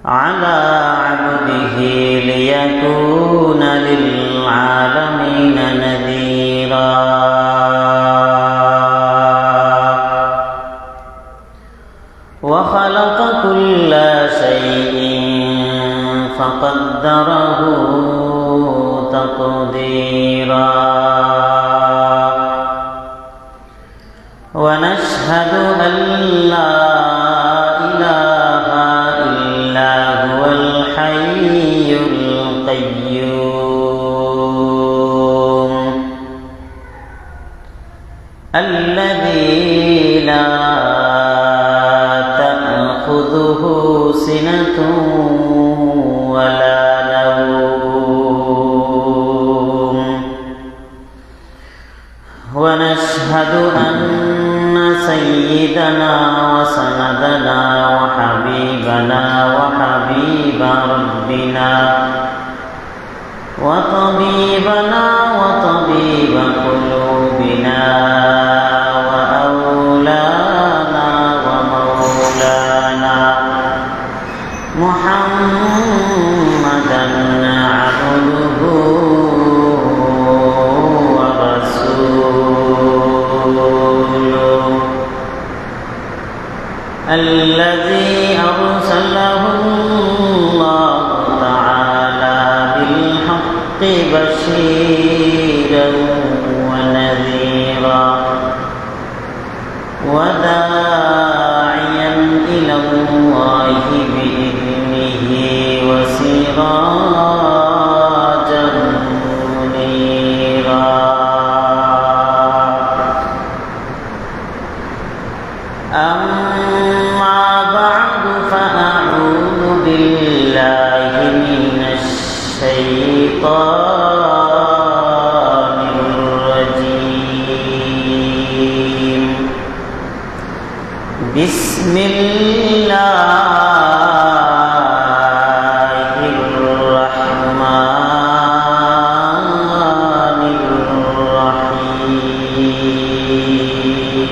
عبده ليكون للعالمين نذيرا وخلق كل شيء فقدره تقديرا ونشهد أن لا إله إلا هو الحي القيوم الذي لا تأخذه سنة ولا نوم ونشهد أن سيدنا وسندنا وحبيبنا وحبيب ربنا وطبيبنا وطبيب قلوبنا وأولانا ومولانا محمدا عبده الذي أرسله الله تعالى بالحق بشيرا ونذيرا وداعيا إلى الله بإذنه وسراجا منيرا أما بعد فأعوذ بالله من الشيطان الرجيم بسم الله الرحمن الرحيم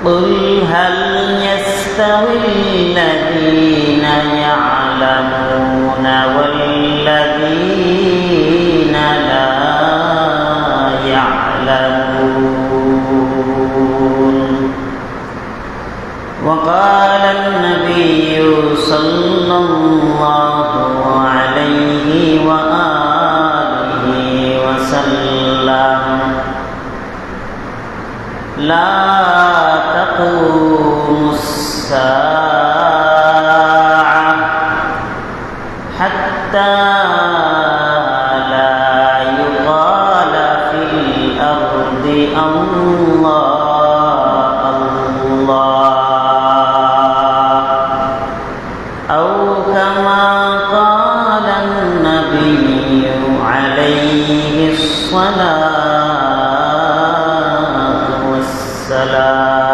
قل هل يستوي الذين يعلمون والذين لا يعلمون وقال النبي صلى الله عليه وآله وسلم لا تقوم الساعة حتى لا يقال في الأرض الله الله أو كما قال النبي عليه الصلاة والسلام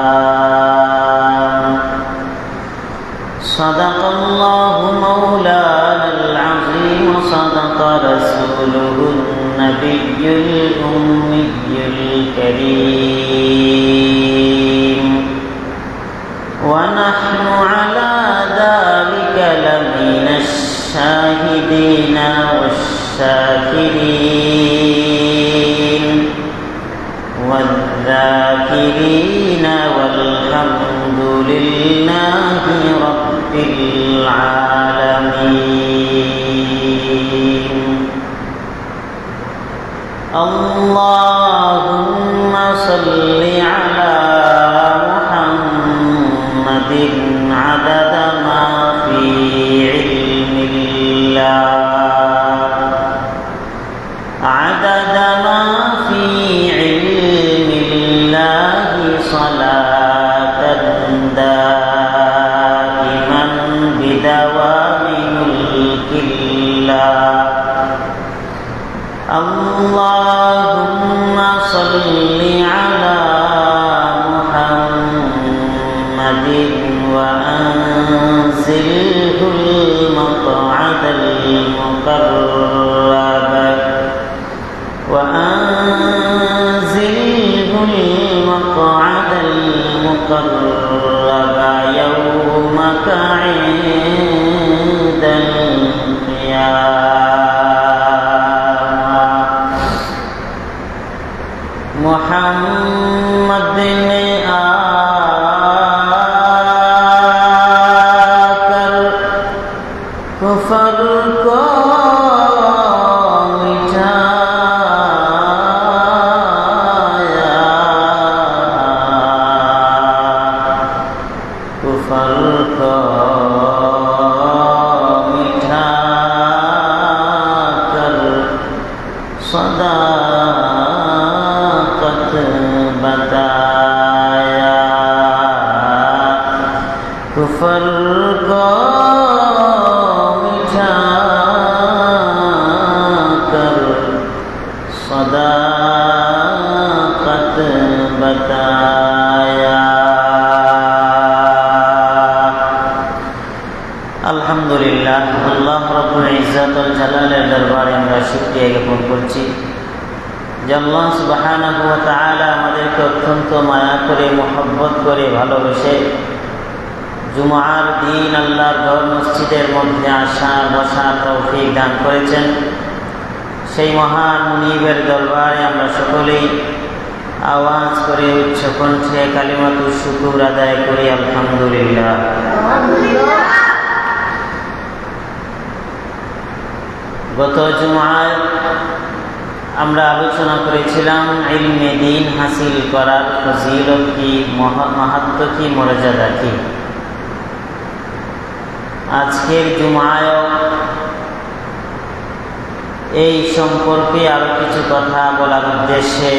صدق الله مولانا العظيم وصدق رسوله النبي الأمي الكريم ونحن على ذلك لمن الشاهدين والشاكرين والذاكرين والحمد لله رب العالمين اللهم صل على محمد عدد ما في علم الله عدد ما في علم الله صلاة دائما بدوام ملك الله اللهم صل على محمد وأنزله المقعد المقرب وأنزل يومك عند القيامة محمد ने आकर कुफर को सदाकत बताया कुफर को मिटा कर सदाकत बताया। अल्हम्दुलिल्लाह अल्लाह रब्बुल इज्जत ওয়াল জালালের দরবারে আমরা শুকরিয়া জ্ঞাপন করছি যে আল্লাহ সুবহানাহু ওয়া তাআলা আমাদেরকে অত্যন্ত মায়া করে মহব্বত করে ভালোবেসে জুমার দিন আল্লাহর ঘর মসজিদের মধ্যে আসা বসার তৌফিক দান করেছেন। সেই মহান মুনিবের দরবারে আমরা সকলেই আওয়াজ করে উচ্চ কণ্ঠে কালিমাতুশ শুকর আদায় করি আলহামদুলিল্লাহ। গত জুমায় আমরা আলোচনা করেছিলাম ইলমে দ্বীন হাসিল করার ফজিলত কি, মাহাত্ম্য কি, মর্যাদা কি। আজকের জুমায় এই সম্পর্কে আরো কিছু কথা বলার উদ্দেশ্যে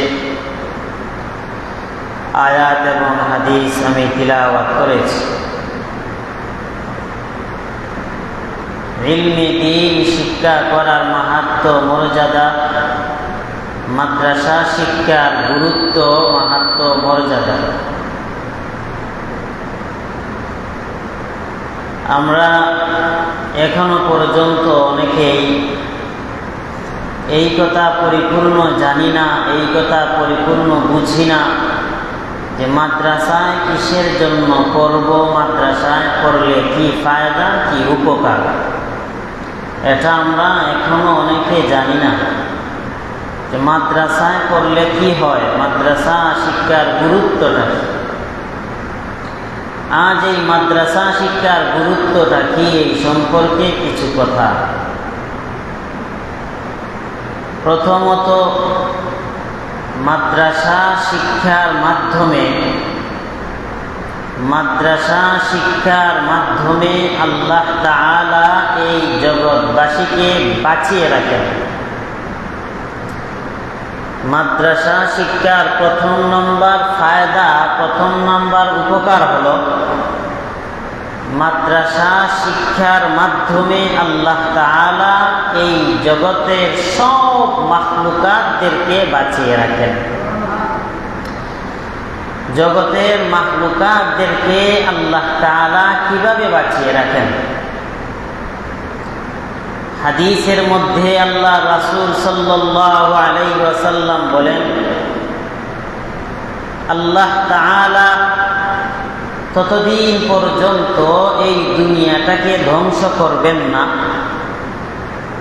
আয়াত এবং হাদিস আমি তিলাওয়াত করেছি। ইলমে দ্বীন শিক্ষা করার মাহাত্ম্য মর্যাদা, মাদ্রাসা শিক্ষার গুরুত্ব মাহাত্ম্য মর্যাদা আমরা এখনো পর্যন্ত অনেকেই এই কথা পরিপূর্ণ জানি না, এই কথা পরিপূর্ণ বুঝি না যে মাদ্রাসায় কিসের জন্য পড়ব, মাদ্রাসায় পড়লে কি ফায়দা, কি উপকার, এটা আমরা এখনো অনেকে জানি না যে মাদ্রাসায় পড়লে কি হয়, মাদ্রাসা শিক্ষার গুরুত্বটা। আজ এই মাদ্রাসা শিক্ষার গুরুত্বটা কি এই সম্পর্কে কিছু কথা। প্রথমত, মাদ্রাসা শিক্ষার মাধ্যমে আল্লাহ তাআলা এই জগৎবাসীকে বাঁচিয়ে রাখেন। মাদ্রাসা শিক্ষার প্রথম নম্বর ফায়দা, প্রথম নম্বর উপকার হলো মাদ্রাসা শিক্ষার মাধ্যমে আল্লাহ তাআলা এই জগতের সব মাখলুকাতদেরকে বাঁচিয়ে রাখেন। জগতের মাখলুকাতদেরকে আল্লাহ তাআলা কিভাবে বাঁচিয়ে রাখেন? হাদিসের মধ্যে আল্লাহ রাসূল সাল্লাল্লাহু আলাইহি ওয়াসাল্লাম বলেন, আল্লাহ তাআলা ততদিন পর্যন্ত এই দুনিয়াটাকে ধ্বংস করবেন না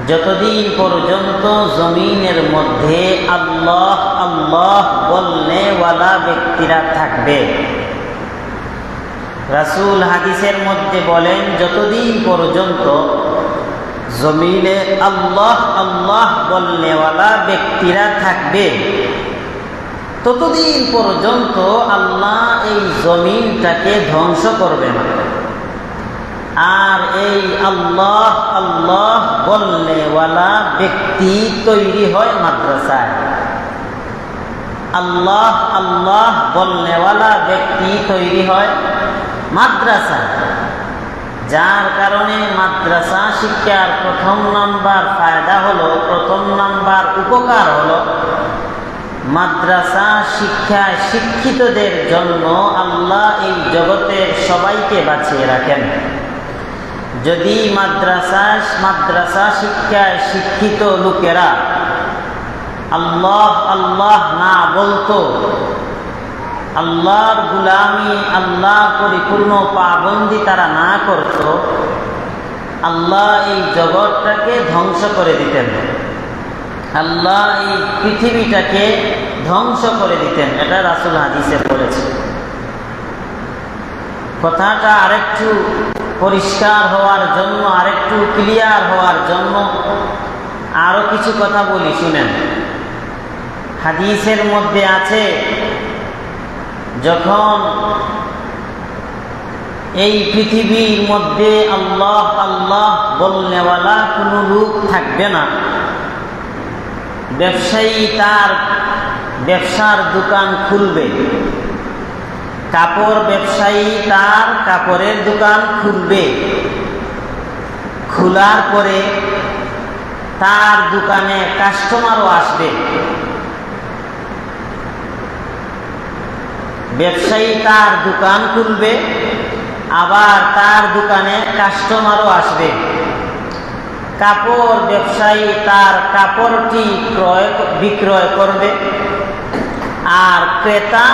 যতদিন পর্যন্ত জমিনের মধ্যে আল্লাহ আল্লাহ বলনেওয়ালা ব্যক্তিরা থাকবে। রাসূল হাদিসের মধ্যে বলেন, যতদিন পর্যন্ত জমিনে আল্লাহ আল্লাহ বলনেওয়ালা ব্যক্তিরা থাকবে ততদিন পর্যন্ত আল্লাহ এই জমিনটাকে ধ্বংস করবে না। আর এই আল্লাহ আল্লাহ বলনেওয়ালা ব্যক্তি তৈরি হয় মাদ্রাসায়। আল্লাহ আল্লাহ বলনেওয়ালা ব্যক্তি তৈরি হয় মাদ্রাসায়। যার কারণে মাদ্রাসা শিক্ষার প্রথম নাম্বার ফায়দা হলো, প্রথম নাম্বার উপকার হলো, মাদ্রাসা শিক্ষায় শিক্ষিতদের জন্য আল্লাহ এই জগতের সবাইকে বাঁচিয়ে রাখেন। যদি মাদ্রাসা শিক্ষায় শিক্ষিত লোকেরা আল্লাহ আল্লাহ না বলতো আল্লাহর গুলামি, আল্লাহর পরিপূর্ণ পাবন্দি তারা না করত, আল্লাহ এই জগৎটাকে ধ্বংস করে দিতেন, আল্লাহ এই পৃথিবীটাকে ধ্বংস করে দিতেন। এটা রাসূল হাদিসে বলেছে। কথাটা আরেকটু পরিষ্কার হওয়ার জন্য, আরেকটু ক্লিয়ার হওয়ার জন্য আরো কিছু কথা বলি, শুনেন। হাদিসের মধ্যে আছে, যখন এই পৃথিবীর মধ্যে আল্লাহ আল্লাহ বলনেওয়ালা কোনো লোক থাকবে না, ব্যবসায়ী তার ব্যবসার দোকান খুলবে, কাপড় ব্যবসায়ী তার কাপড়ের দোকান খুলবে, খোলার পরে তার দোকানে কাস্টমারও আসবে। ব্যবসায়ী তার দোকান খুলবে, আবার তার দোকানে কাস্টমারও আসবে। কাপড় ব্যবসায়ী তার কাপড়টি বিক্রয় করবে, আর ক্রেতা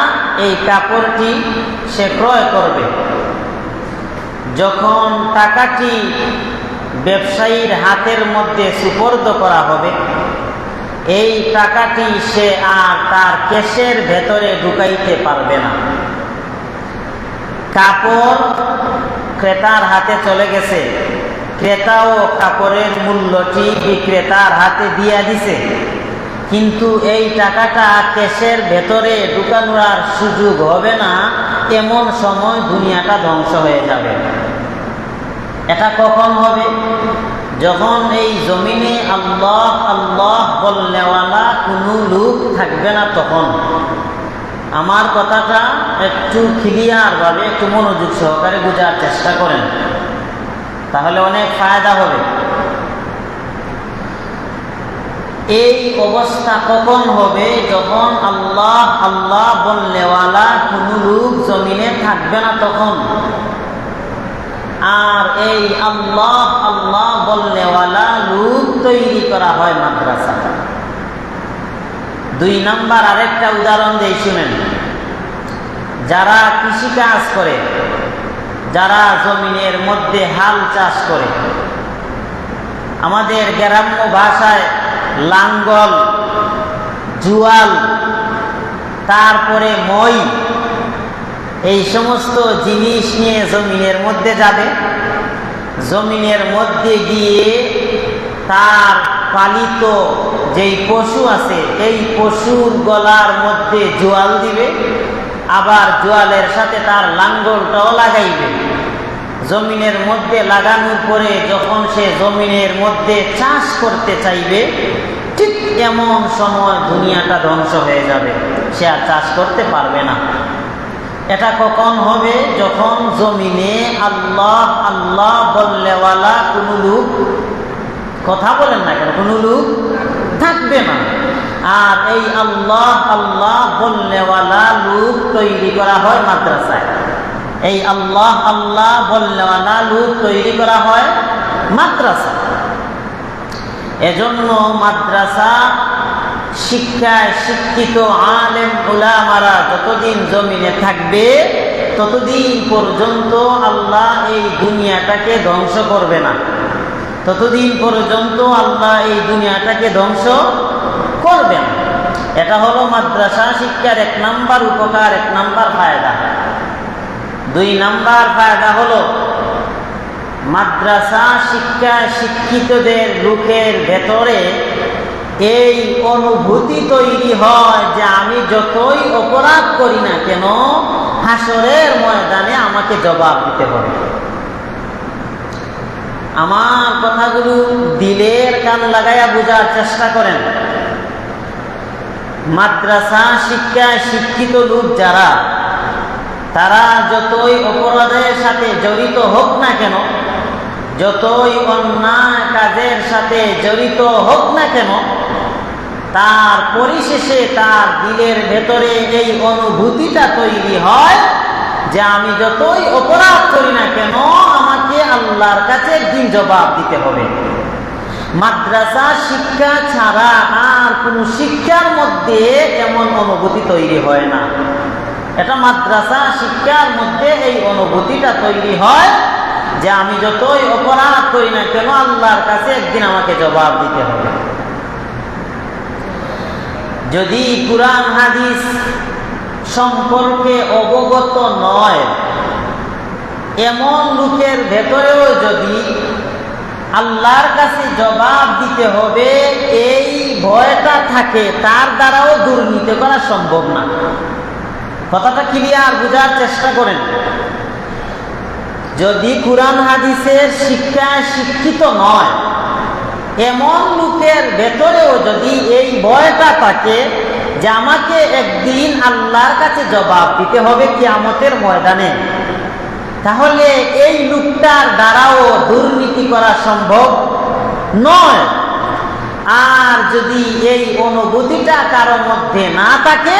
এই কাপড়টি সে ক্রয় করবে। যখন টাকাটি ব্যবসায়ীর হাতের মধ্যে সুপর্দ করা হবে, এই টাকাটি সে আর তার কেশের ভেতরে ঢুকাইতে পারবে না। কাপড় ক্রেতার হাতে চলে গেছে, ক্রেতাও কাপড়ের মূল্যটি বিক্রেতার হাতে দিয়া দিছে, কিন্তু এই টাকাটা কেশের ভেতরে ঢুকানোর আর সুযোগ হবে না। এমন সময় দুনিয়াটা ধ্বংস হয়ে যাবে। এটা কখন হবে? যখন এই জমিনে আল্লাহ আল্লাহ বলনেওয়ালা কোনো লোক থাকবে না, তখন। আমার কথাটা একটু ক্লিয়ার ভাবে, একটু মনোযোগ সহকারে বোঝার চেষ্টা করেন, তাহলে অনেক ফায়দা হবে। এই অবস্থা কখন হবে? যখন আল্লাহ আল্লাহ বলনেওয়ালা কোনো লোক জমিনে থাকবে না, তখন। আর এই আল্লাহ আল্লাহ বলনেওয়ালা লোক তৈরি করা হয় মাদ্রাসা। 2 নাম্বার আরেকটা উদাহরণ দেই, শুনেন। যারা কৃষিকাজ করে, যারা জমিনের মধ্যে হাল চাষ করে, আমাদের গ্রাম্য ভাষায় লাঙ্গল, জুয়াল, তারপরে মই, এই সমস্ত জিনিস নিয়ে জমিনের মধ্যে যাবে। জমিনের মধ্যে গিয়ে তার পালিত যেই পশু আছে, এই পশুর গলার মধ্যে জোয়াল দিবে, আবার জোয়ালের সাথে তার লাঙ্গলটাও লাগাইবে। জমিনের মধ্যে লাগানোর পরে যখন সে জমিনের মধ্যে চাষ করতে চাইবে, ঠিক এমন সময় দুনিয়াটা ধ্বংস হয়ে যাবে, সে আর চাষ করতে পারবে না। এটা কখন হবে? যখন জমিনে আল্লাহ আল্লাহ বলনেওয়ালা কোনো লোক, কথা বলেন না কেন, কোনো লোক থাকবে না। আর এই আল্লাহ আল্লাহ বলনেওয়ালা লোক তৈরি করা হয় মাদ্রাসায়। এই আল্লাহ আল্লাহ বলনেওয়ালা লোক তৈরি করা হয় মাদ্রাসা। এজন্য মাদ্রাসা শিক্ষায় শিক্ষিত আলেম উলামারা যতদিন জমিনে থাকবে, ততদিন পর্যন্ত আল্লাহ এই দুনিয়াটাকে ধ্বংস করবে না। ততদিন পর্যন্ত আল্লাহ এই দুনিয়াটাকে ধ্বংস করবেন। এটা হলো মাদ্রাসা শিক্ষার 1 নাম্বার উপকার, 1 নাম্বার ফায়দা। 2 নাম্বার ফায়দা হলো, মাদ্রাসা শিক্ষায় শিক্ষিতদের লোকের ভেতরে এই অনুভূতি তৈরি হয় যে আমি যতই অপরাধ করি না কেন, হাসরের ময়দানে আমাকে জবাব দিতে হবে। আমার কথাগুলো দিলের কান লাগাইয়া বোঝার চেষ্টা করেন। মাদ্রাসা শিক্ষায় শিক্ষিত লোক যারা, তারা যতই অপরাধের সাথে জড়িত হোক না কেন, যতই অন্যায় কাজের সাথে জড়িত হোক না কেন, তার পরিশেষে তার দিলের ভেতরে এই অনুভূতিটা তৈরি হয় যে আমি যতই অপরাধ করি না কেন, আমাকে আল্লাহর কাছে একদিন জবাব দিতে হবে। মাদ্রাসা শিক্ষা ছাড়া আর কোন শিক্ষার মধ্যে এমন অনুভূতি তৈরি হয় না। এটা মাদ্রাসা শিক্ষার মধ্যে এই অনুভূতিটা তৈরি হয় যে আমি যতই অপরাধ করি না কেন আল্লাহর কাছে একদিন আমাকে জবাব দিতে হবে। যদি কুরআন হাদিস সম্পর্কে অবগত নয় এমন লোকের ভেতরেও যদি আল্লাহর কাছে জবাব দিতে হবে এই ভয়টা থাকে, তার দ্বারাও দুর্নীতি করা সম্ভব না। কথাটা ক্লিয়ার বোঝার চেষ্টা করেন। যদি কুরআন হাদিসের শিক্ষায় শিক্ষিত নয় এমন লোকের ভেতরেও যদি এই ভয়টা থাকে যে আমাকে একদিন আল্লাহর কাছে জবাব দিতে হবে কিয়ামতের ময়দানে, তাহলে এই লোকটার দ্বারাও দুর্নীতি করা সম্ভব নয়। আর যদি এই অনুভূতিটা কারো মধ্যে না থাকে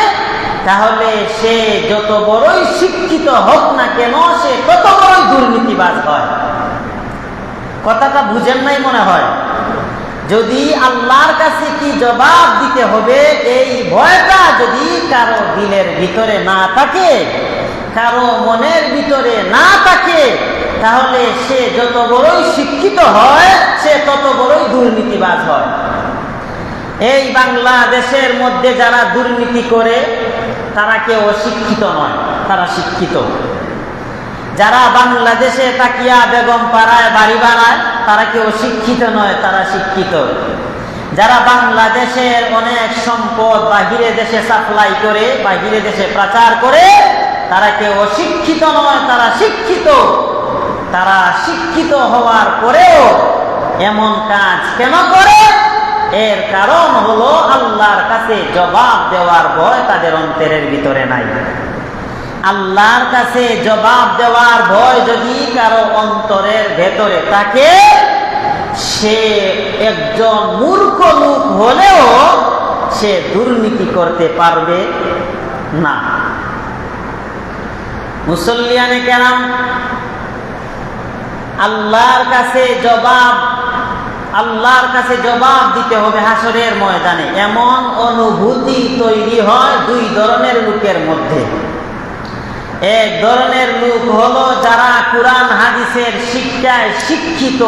তাহলে সে যত বড়ই শিক্ষিত হোক না কেন সে তত বড়ই দুর্নীতিবাজ হয়। কথাটা বুঝেন নাই মনে হয়। যদি আল্লাহর কাছে কি জবাব দিতে হবে এই ভয়টা যদি কারো দিলের ভিতরে না থাকে, কারো মনের ভিতরে না থাকে, তাহলে সে যত বড়ই শিক্ষিত হয় সে তত বড়ই দুর্নীতিবাজ হয়। এই বাংলাদেশের মধ্যে যারা দুর্নীতি করে তারা কেউ অশিক্ষিত নয়, তারা শিক্ষিত। যারা বাংলাদেশে তাকিয়া বেগম পাড়ায় বাড়ি বানায় তারা কেউ শিক্ষিত নয়, তারা শিক্ষিত। যারা বাংলাদেশের অনেক সম্পদ বাহিরে দেশে সাপ্লাই করে, বাহিরে দেশে প্রচার করে, তারা কেউ অশিক্ষিত নয়, তারা শিক্ষিত। তারা শিক্ষিত হওয়ার পরেও এমন কাজ কেন করে? এর কারণ হলো আল্লাহর কাছে জবাব দেওয়ার ভয় তাদের অন্তরের ভিতরে নাই। আল্লাহর কাছে জবাব দেওয়ার ভয় যদি কারো অন্তরের ভেতরে থাকে, সে একজন মূর্খ লোক হলেও সে দুর্নীতি করতে পারবে না। মুসল্লিয়ানে কেরাম, আল্লাহর কাছে জবাব দিতে হবে হাসরের ময়দানে। এমন অনুভূতি তৈরি হয় দুই ধরনের লোকের মধ্যে। এক ধরনের লোক হলো যারা কুরআন হাদিসের শিক্ষায় শিক্ষিত,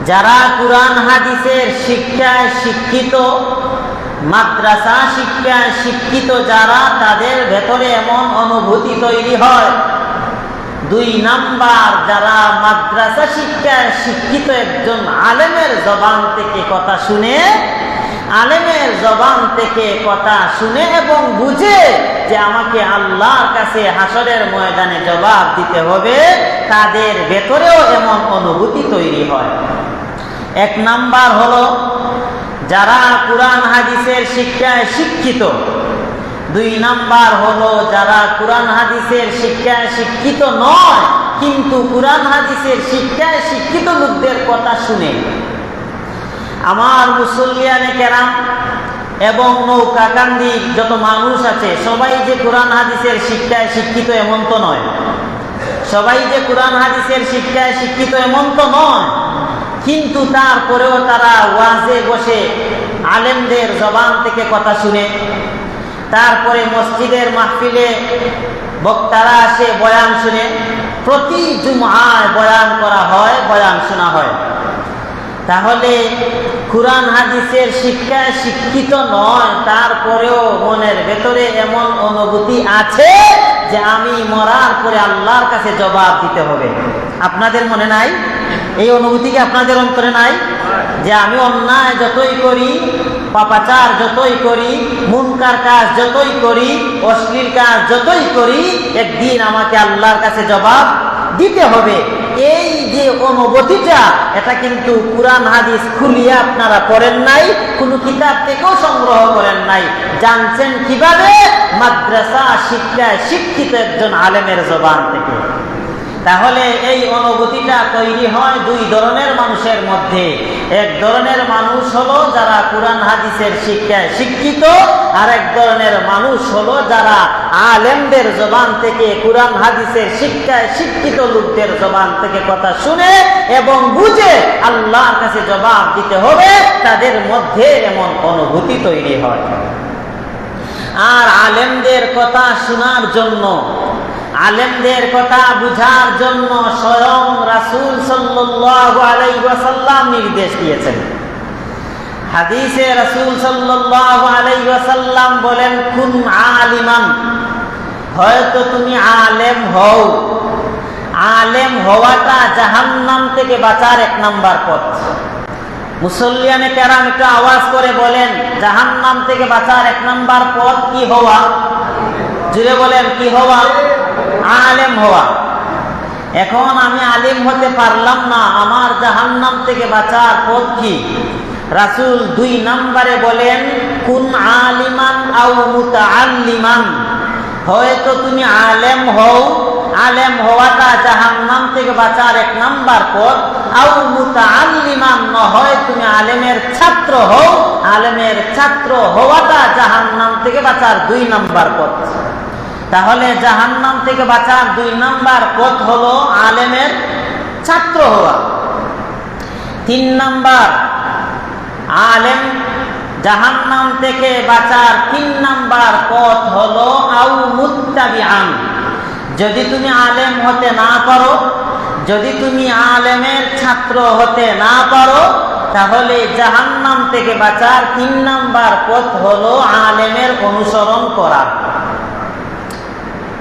যারা কুরআন হাদিসের শিক্ষায় শিক্ষিত, মাদ্রাসা শিক্ষায় শিক্ষিত যারা, তাদের ভেতরে এমন অনুভূতি তৈরি হয়। দুই নাম্বার, যারা মাদ্রাসা শিক্ষায় শিক্ষিত একজন আলেমের জবান থেকে কথা শুনে, আলেমের জবান থেকে কথা শুনে এবং বুঝে যে আমাকে আল্লাহর কাছে হাসরের ময়দানে জবাব দিতে হবে, তাদের ভেতরেও এমন অনুভূতি তৈরি হয়। এক নাম্বার হলো যারা কুরআন হাদিসের শিক্ষায় শিক্ষিত। দুই নাম্বার হলো যারা কুরআন হাদিসের শিক্ষায় শিক্ষিত নয় কিন্তু কুরআন হাদিসের শিক্ষায় শিক্ষিত লোকদের কথা শুনে। আমার মুসল্লিয়ানে কেরাম এবং নৌকাকান্দি যত মানুষ আছে সবাই যে কুরআন হাদিসের শিক্ষায় শিক্ষিত এমন তো নয়, সবাই যে কুরআন হাদিসের শিক্ষায় শিক্ষিত এমন তো নয়, কিন্তু তারপরেও তারা ওয়াজে বসে আলেমদের জবান থেকে কথা শুনে, তারপরে মসজিদের মাহফিলে বক্তারা আসে বয়ান শুনে, প্রতি জুমআয় বয়ান করা হয়, বয়ান শোনা হয়। তাহলে কুরআন হাদিসের শিক্ষায় শিক্ষিত নয়, তারপরেও মনের ভেতরে এমন অনুভূতি আছে যে আমি মরার পরে আল্লাহর কাছে জবাব দিতে হবে। আপনাদের মনে নাই এই অনুভূতি? কি আপনাদের অন্তরে নাই যে আমি অন্যায় যতই করি, পাপাচার যতই করি, মুনকার কাজ যতই করি, অশ্লীল কাজ যতই করি, একদিন আমাকে আল্লাহর কাছে জবাব দিতে হবে? এই যে অনুভূতিটা, এটা কিন্তু কুরআন হাদিস খুলিয়ে আপনারা পড়েন নাই, কোনো কিতাব থেকেও সংগ্রহ করেন নাই। জানছেন কিভাবে? মাদ্রাসা শিক্ষায় শিক্ষিত একজন আলেমের জবান থেকে। তাহলে এই অনুভূতিটা তৈরি হয় দুই ধরনের মানুষের মধ্যে। এক ধরনের মানুষ হলো যারা কুরআন হাদিসের শিক্ষায় শিক্ষিত, আর এক ধরনের মানুষ হলো যারা আলেমদের জবান থেকে, কুরআন হাদিসের শিক্ষায় শিক্ষিত লোকদের জবান থেকে কথা শুনে এবং বুঝে আল্লাহর কাছে জবাব দিতে হবে, তাদের মধ্যে এমন অনুভূতি তৈরি হয়। আর আলেমদের কথা শোনার জন্য, আলেমদের কথা বুঝার জন্য স্বয়ং রাসূল সাল্লাল্লাহু আলাইহি ওয়াসাল্লাম নির্দেশ দিয়েছেন। হাদিসে রাসূল সাল্লাল্লাহু আলাইহি ওয়াসাল্লাম বলেন, কুন আলিমান, হয়তো তুমি আলেম হও। আলেম হওয়াটা জাহান্নাম থেকে বাঁচার 1 নাম্বার পথ। মুসল্লিয়ানে কেরাম একটু আওয়াজ করে বলেন, জাহান্নাম থেকে বাঁচার 1 নাম্বার পথ কি হওয়া? জুড়ে বলেন, কি হওয়া? আলেম হওয়া। এখন আমি আলেম হতে পারলাম না, আমার জাহান্নাম থেকে বাঁচার পথ কি? রাসূল 2 নম্বরে বলেন, কুন আলিমান আও মুতাআল্লিমান, হয়তো তুমি আলেম হও। আলেম হওয়াটা জাহান্নাম থেকে বাঁচার 1 নাম্বার পথ। আও মুতাআল্লিমান, হয় তুমি আলেমের ছাত্র হও। আলেমের ছাত্র হওয়াটা জাহান্নাম থেকে বাঁচার 2 নাম্বার পথ। তাহলে জাহান্নাম থেকে বাঁচার 2 নাম্বার পথ হলো আলেমের ছাত্র হওয়া। 3 নাম্বার, আলেম জাহান্নাম থেকে বাঁচার 3 নাম্বার পথ হলো আউ মুত্তাবিআন, যদি তুমি আলেম হতে না পারো, যদি তুমি আলেমের ছাত্র হতে না পারো, তাহলে জাহান্নাম থেকে বাঁচার 3 নাম্বার পথ হলো আলেমের অনুসরণ করা।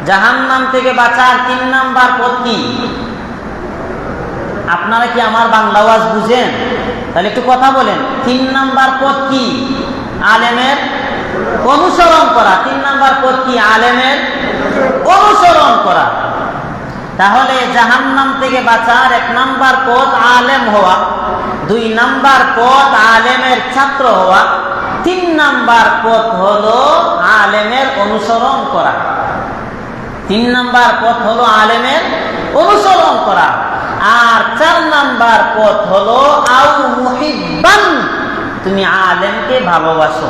জাহান্নাম থেকে বাঁচার 3 নাম্বার পথ কি? আপনারা কি আমার বাংলা ওয়াজ বুঝেন? তাহলে একটু কথা বলেন। 3 নাম্বার পথ কি? আলেমের অনুসরণ করা। 3 নাম্বার পথ কি? আলেমের অনুসরণ করা। তাহলে জাহান্নাম থেকে বাঁচার 1 নাম্বার পথ আলেম হওয়া, 2 নাম্বার পথ আলেমের ছাত্র হওয়া, 3 নাম্বার পথ হলো আলেমের অনুসরণ করা। 3 নাম্বার পথ হলো আলেমের অনুসরণ করা। আর 4 নাম্বার পথ হলো আউ মুহিব্বান, তুমি আলেমকে ভালোবাসো।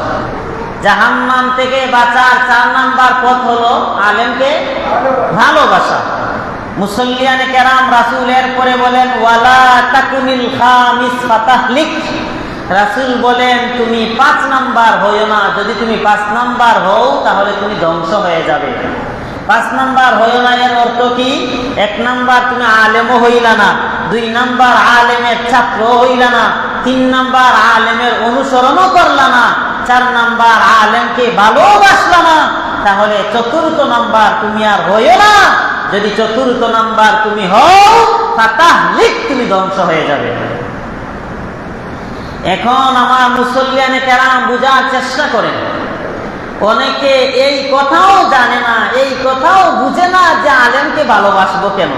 জাহান্নাম থেকে বাঁচার 4 নাম্বার পথ হলো আলেমকে ভালোবাসা। মুসল্লিয়ানে কেরাম রাসূলের পরে বলেন, ওয়ালা তাকুনিল খামিস ফাতাহলিক, রাসূল বলেন তুমি 5 নাম্বার হইও না। যদি তুমি 5 নাম্বার হও তাহলে তুমি ধ্বংস হয়ে যাবে। 5 নাম্বার হইও না এর অর্থ কি? 1 নাম্বার তুমি আলেমও হইলা না, 2 নাম্বার আলেমের ছাত্র হইলা না, 3 নাম্বার আলেমের অনুসরণও করলা না, 4 নাম্বার আলেমকে ভালোবাসলা না, তাহলে 4র্থ নাম্বার তুমি আর হইও না। যদি 4র্থ নাম্বার তুমি হও, ফাতাহলিক, তুমি ধ্বংস হয়ে যাবে। এখন আমার মুসল্লিয়ানে কেরাম বুঝার চেষ্টা করেন। অনেকে এই কথাও জানে না, এই কথাও বুঝে না যে আলেমকে ভালোবাসবো কেন।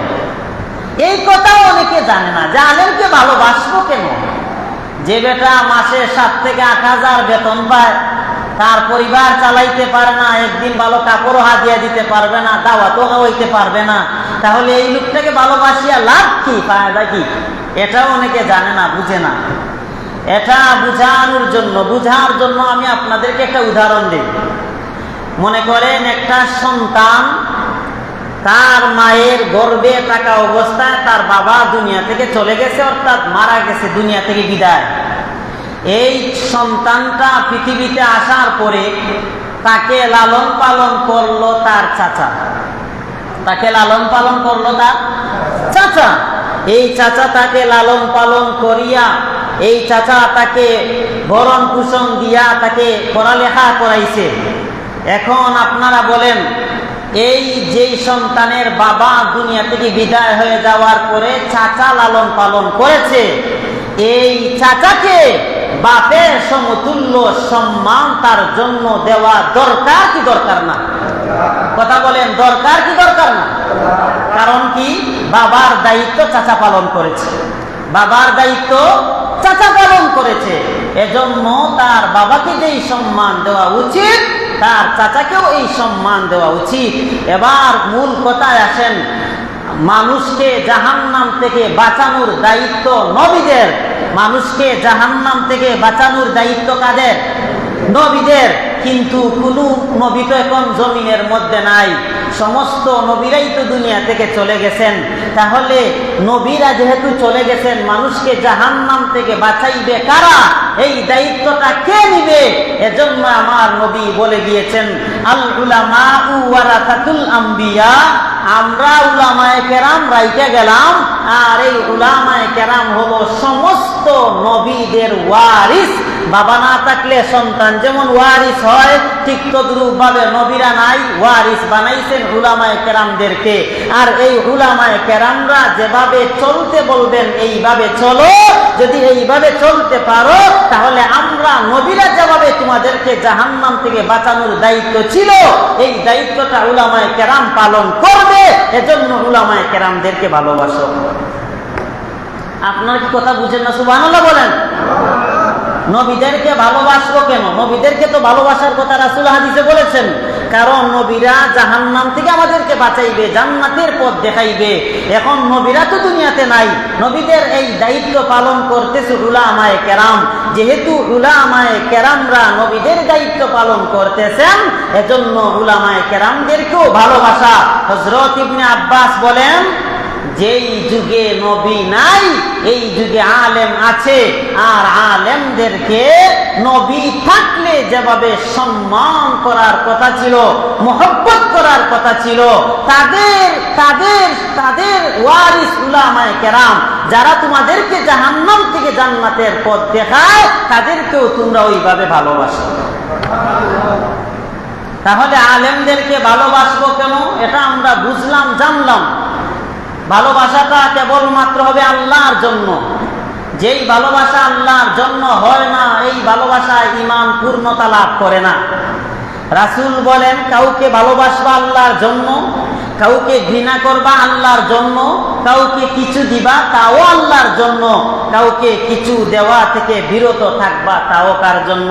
এই কথাও অনেকে জানে না যে আলেমকে ভালোবাসবো কেন। যে বেটা মাসে 7 থেকে 8,000 বেতন পায়, তার পরিবার চালাইতে পারে না, একদিন ভালো কাপড়ও হাদিয়া দিতে পারবে না, দাওয়াতও খাওয়াইতে পারবে না, তাহলে এই লোকটাকে ভালোবাসিয়া লাভ কি, ফায়দা কি? এটাও অনেকে জানে না, বুঝে না। এটা বুঝার জন্য আমি আপনাদেরকে একটা উদাহরণ দিই। মনে করেন একটা সন্তান তার মায়ের গর্ভে থাকা অবস্থায় তার বাবা দুনিয়া থেকে চলে গেছে, অর্থাৎ মারা গেছে, দুনিয়া থেকে বিদায়। এই সন্তানটা পৃথিবীতে আসার পরে তাকে লালন পালন করলো তার চাচা। তাকে লালন পালন করলো তার চাচা। এই চাচা তাকে লালন পালন করিয়া, এই চাচা তাকে ভরণ পোষণ দিয়া তাকে পড়ালেখা করাইছে। এখন আপনারা বলেন, এই যেই সন্তানের বাবা দুনিয়া থেকে বিদায় হয়ে যাওয়ার পরে চাচা লালন পালন করেছে, এই চাচাকে বাপের সমতুল্য সম্মান তার জন্য দেওয়া দরকার কি দরকার না? কথা বলেন, দরকার কি দরকার না? কারণ কি? বাবার দায়িত্ব চাচা পালন করেছে, বাবার দায়িত্ব চাচা পালন করেছে। এজন্য তার বাবাকে যেই সম্মান দেওয়া উচিত, তার চাচাকেও এই সম্মান দেওয়া উচিত। এবার মূল কথায় আসেন, মানুষকে জাহান্নাম থেকে বাঁচানোর দায়িত্ব নবীদের। মানুষকে জাহান্নাম থেকে বাঁচানোর দায়িত্ব কাদের? নবীদের। কিন্তু কোন নবী তো এখন জমিনের মধ্যে নাই। সমস্ত নবীরাই তো দুনিয়া থেকে চলে গেছেন। তাহলে নবীরা যেহেতু চলে গেছেন, মানুষকে জাহান্নাম থেকে বাঁচাইবে কারা? এই দায়িত্বটা কে নিবে? এজন্য আমার নবী বলে গিয়েছেন, আল উলামাউ ওয়ারাসাতুল আম্বিয়া, আমরা উলামায়ে কেরাম রাইখে গেলাম, আর এই উলামায়ে কেরাম হলো সমস্ত নবীদের ওয়ারিস। বাবা না থাকলে সন্তান যেমন ওয়ারিস হয়, ঠিক তদ্রূপভাবে নবীরা নাই, ওয়ারিস বানাইছেন উলামায়ে কেরামদেরকে। আর এই উলামায়ে কেরামরা যেভাবে চলতে বলবেন এইভাবে চলো, যদি এইভাবে চলতে পারো তাহলে আমরা নবীরা যেভাবে তোমাদেরকে জাহান্নাম থেকে বাঁচানোর দায়িত্ব ছিল, এই দায়িত্বটা উলামায়ে কেরাম পালন করবে। এজন্য উলামায়ে কেরামদেরকে ভালোবাসো। আপনারা কি কথা বুঝেন না? সুবহানাল্লাহ বলেন। নবীদেরকে ভালোবাসবো কেন? নবীদেরকে তো ভালোবাসার কথা রাসূল হাদিসে বলেছেন, কারণ নবীরা জাহান্নাম থেকে আমাদেরকে বাঁচাইবে, জান্নাতের পথ দেখাইবে। এখন নবীরা তো দুনিয়াতে নাই, নবীদের এই দায়িত্ব পালন করতেছে উলামায়ে কেরাম। যেহেতু উলামায়ে কেরামরা নবীদের দায়িত্ব পালন করতেছেন, এজন্য উলামায়ে কেরামদেরকেও ভালোবাসা। হযরত ইবনে আব্বাস বলেন, যেই যুগে নবী নাই এই যুগে আলেম আছে, আর আলেমদেরকে নবী থাকলে যেভাবে সম্মান করার কথা ছিল, মহব্বত করার কথা ছিল, তাদের তাদের তাদের ওয়ারিস উলামায়ে কেরাম যারা তোমাদেরকে জাহান্নাম থেকে জান্নাতের পথ দেখায়, তাদেরকেও তোমরা ওইভাবে ভালোবাসো। তাহলে আলেমদেরকে ভালোবাসবো কেন? এটা আমরা বুঝলাম, জানলাম। ভালোবাসাটা কেবলমাত্র হবে আল্লাহর জন্য। যেই ভালোবাসা আল্লাহর জন্য হয় না, এই ভালোবাসা ঈমান পূর্ণতা লাভ করে না। রাসূল বলেন, কাউকে ভালোবাসবা আল্লাহর জন্য, কাউকে ঘৃণা করবা আল্লাহর জন্য, কাউকে কিছু দিবা তাও আল্লাহর জন্য, কাউকে কিছু দেওয়া থেকে বিরত থাকবা তাও কার জন্য?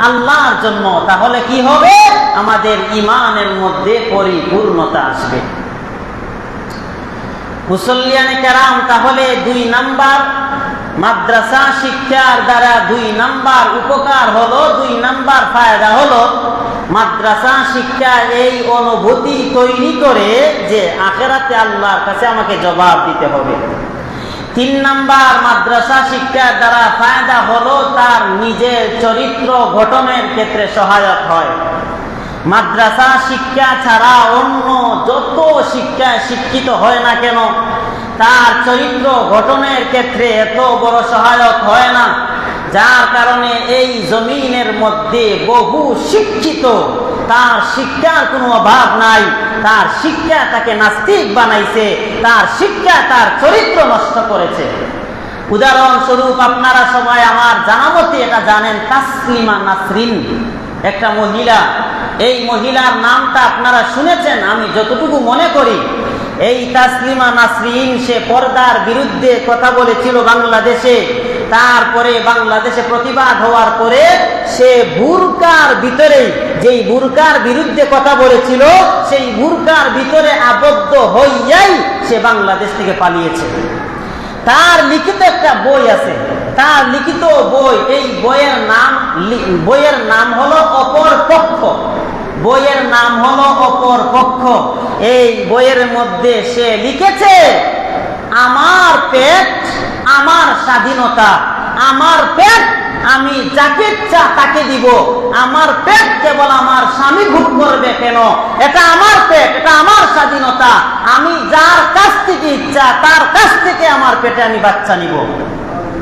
আল্লাহর জন্য। তাহলে কি হবে? আমাদের ঈমানের মধ্যে পরিপূর্ণতা আসবে। মুসল্লিয়ানে কেরাম, তাহলে 2 নাম্বার মাদ্রাসা শিক্ষার দ্বারা 2 নাম্বার উপকার হলো, 2 নাম্বার ফায়দা হলো, মাদ্রাসা শিক্ষা এই অনুভূতি তৈরি করে যে আখিরাতে আল্লাহর কাছে আমাকে জবাব দিতে হবে। 3 নাম্বার মাদ্রাসা শিক্ষার দ্বারা ফায়দা হলো তার নিজের চরিত্র গঠনের ক্ষেত্রে সহায়ক হয়। মাদ্রাসা শিক্ষা ছাড়া অন্য যত শিক্ষায় শিক্ষিত হয় না কেন, তার চরিত্র গঠনের ক্ষেত্রে এত বড় সহায়ক হয় না। যার কারণে এই জমিনের মধ্যে বহু শিক্ষিত, তার শিক্ষার কোনো অভাব নাই, তার শিক্ষা তাকে নাস্তিক বানাইছে, তার শিক্ষা তার চরিত্র নষ্ট করেছে। উদাহরণস্বরূপ আপনারা সবাই আমার জানা মতে এটা জানেন, তাসলিমা নাসরিন একটা মহিলা। এই মহিলার নামটা আপনারা শুনেছেন, আমি যতটুকু মনে করি। এই তাসলিমা নাসরিন, সে পর্দার বিরুদ্ধে কথা বলেছিল বাংলাদেশে। তারপরে বাংলাদেশে প্রতিবাদ হওয়ার পরে সে বুরকার ভিতরে, যেই বুরকার বিরুদ্ধে কথা বলেছিল, সেই বুরকার ভিতরে আবদ্ধ হইয়াই সে বাংলাদেশ থেকে পালিয়েছে। তার লিখিত একটা বই আছে, তার লিখিত বই। এই বইয়ের নাম হলো অপর পক্ষ। বইয়ের নাম হলো অপর পক্ষ। এই বইয়ের মধ্যে সে লিখেছে, আমার পেট আমার স্বাধীনতা, আমার পেট আমি যাকে ইচ্ছা তাকে দিব, আমার পেট কেবল আমার স্বামী ভোগ করবে কেন? এটা আমার পেট, এটা আমার স্বাধীনতা, আমি যার কাছ থেকে ইচ্ছা তার কাছ থেকে আমার পেটে আমি বাচ্চা নিব।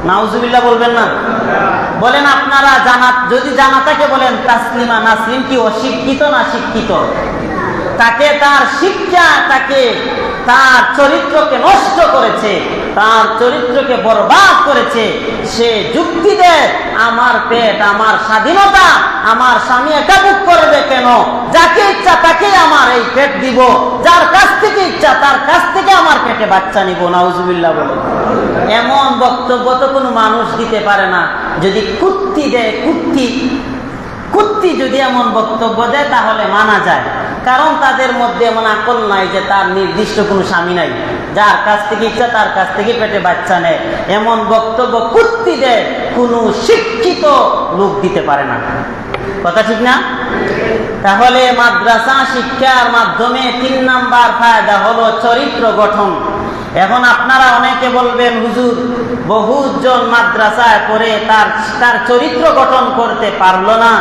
নাউজুবিল্লাহ বলবেন না? বলেন আপনারা যদি জানা থাকে বলেন, তাসলিমা নাসরিন কি অশিক্ষিত না শিক্ষিত? তাকে তার শিক্ষা তাকে তার চরিত্রকে নষ্ট করেছে, তার চরিত্রকে বরবাদ করেছে। সে যুক্তি দেয়, আমার পেট আমার স্বাধীনতা, আমার স্বামী এটা ভোগ করবে কেন? যাকে ইচ্ছা তাকে আমার এই পেট দিব, যার কাছ থেকে ইচ্ছা তার কাছ থেকে আমার পেটে বাচ্চা নিব। নাউজুবিল্লাহ বলে। এমন বক্তব্য তো কোনো মানুষ দিতে পারে না। যদি কুত্তি দেয়, কুত্তি যদি এমন বক্তব্য দেয় তাহলে মানা যায়, কারণ তাদের মধ্যে এমন আকল নাই যে তার নির্দিষ্ট কোনো স্বামী নাই, যার কাছ থেকে ইচ্ছা তার কাছ থেকে পেটে বাচ্চা নেয়, এমন বক্তব্য কুত্তিদের কোনো শিক্ষিত লোক দিতে পারে না। কথা ঠিক না? তাহলে মাদ্রাসা শিক্ষার মাধ্যমে 3 নাম্বার ফায়দা হলো চরিত্র গঠন। এখন আপনারা অনেকে বলবেন, হুজুর বহুজন মাদ্রাসায় পড়ে তার চরিত্র গঠন করতে পারলো না,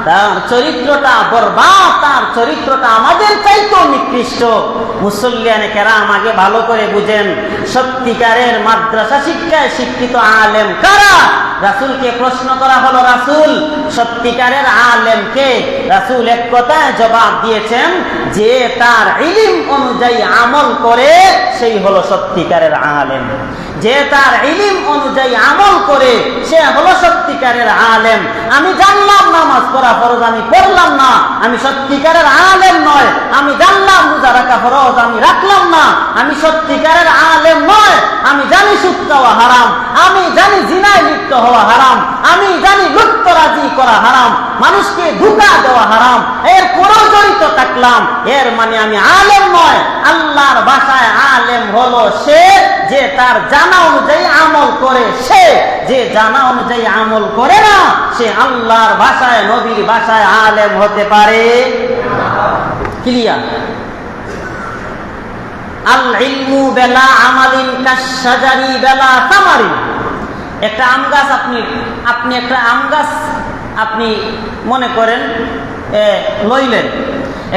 তার চরিত্রটা বরবাদ, তার চরিত্রটা আমাদের চাইতেও নিকৃষ্ট। মুসল্লিয়ানে কেরাম আগে ভালো করে বুঝেন, সত্যিকারের মাদ্রাসা শিক্ষায় শিক্ষিত আলেম কারা? রাসূলকে প্রশ্ন করা হলো, রাসূল সত্যিকারের আলেম কে? রাসূল এক কথায় জবাব দিয়েছেন যে তার ইলম অনুযায়ী আমল করে সেই হলো সত্যিকারের আলেম। যে তার ইলম অনুযায়ী আমল করে সে হলো সত্যিকারের আলেম। আমি জানলাম নামাজ পড়া ফরজ, আমি পড়লাম না, আমি সত্যিকারের আলেম নয়। আমি জানলাম রোজা রাখা ফরজ, আমি রাখলাম না, আমি সত্যিকারের আলেম নয়। আমি জানি সুদ খাওয়া হারাম, আমি জানি জিনায় লিপ্ত হওয়া হারাম, আমি জানি লুটতরাজি করা হারাম, মানুষকে ধোঁকা দেওয়া হারাম, এর পরেও জড়িত থাকলাম, এর মানে আমি আলেম নয়। আল্লাহর ভাষায় আলেম হলো সে যে তার জানা অনুযায়ী আমল করে। সে যে জানা অনুযায়ী আমল করে না, সে আল্লাহর ভাষায়, নবীর ভাষায় আলেম হতে পারে? ক্লিয়ার? আল ইলমু বেলা আমালিন কাশজারি বেলা তামারিন। একটা আম গাছ আপনি একটা আম গাছ আপনি মনে করেন লইলেন,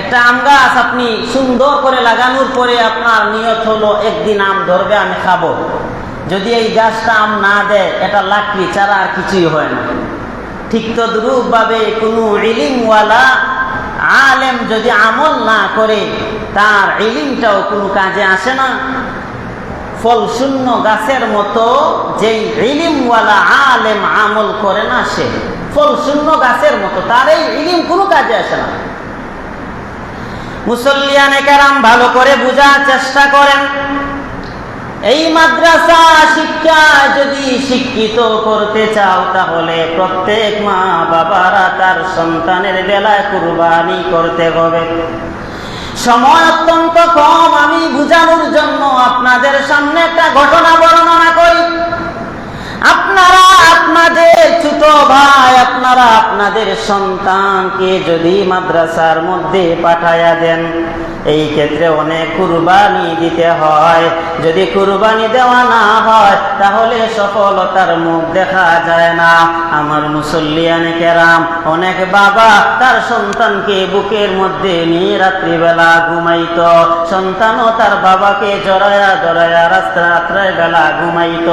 একটা আম গাছ আপনি সুন্দর করে লাগানোর পরে আপনার নিয়ত হলো একদিন আম ধরবে, আমি খাবো। যদি এই গাছটা আম না দেয়, এটা লাকড়ি ছাড়া আর কিছুই হয় না। ঠিক তদ্রূপ ভাবে কোনো ইলমওয়ালা আলেম যদি আমল না করে, তার ইলমটাও কোনো কাজে আসে না। ফল শূন্য গাছের মতো যেই ইলমওয়ালা আলেম আমল করে না, সে ফল শূন্য গাছের মতো, তার এই ইলম কোনো কাজে আসে না। মুসল্লিয়ানে কেরাম ভালো করে বোঝার চেষ্টা করেন, এই মাদ্রাসা শিক্ষা যদি শিক্ষিত করতে চাও, তাহলে প্রত্যেক মা বাবারা তার সন্তানের বেলায় কুরবানি করতে হবে। সময় অত্যন্ত কম, আমি বুঝানোর জন্য আপনাদের সামনে একটা ঘটনা বর্ণনা করি। আপনারা আপনাদের ছোট ভাই, আপনারা আপনাদের সন্তানকে যদি মাদ্রাসার মধ্যে পাঠায়া দেন, এই ক্ষেত্রে অনেক কুরবানি দিতে হয়। যদি কুরবানি দেওয়া না হয়, তাহলে সফলতার মুখ দেখা যায় না। আমার মুসল্লিয়ানে কেরাম, অনেক বাবা তার সন্তানকে বুকের মধ্যে নিয়ে রাত্রিবেলা ঘুমাইত, সন্তানও তার বাবাকে জড়ায়া জড়ায়া রাত্রের বেলা ঘুমাইত।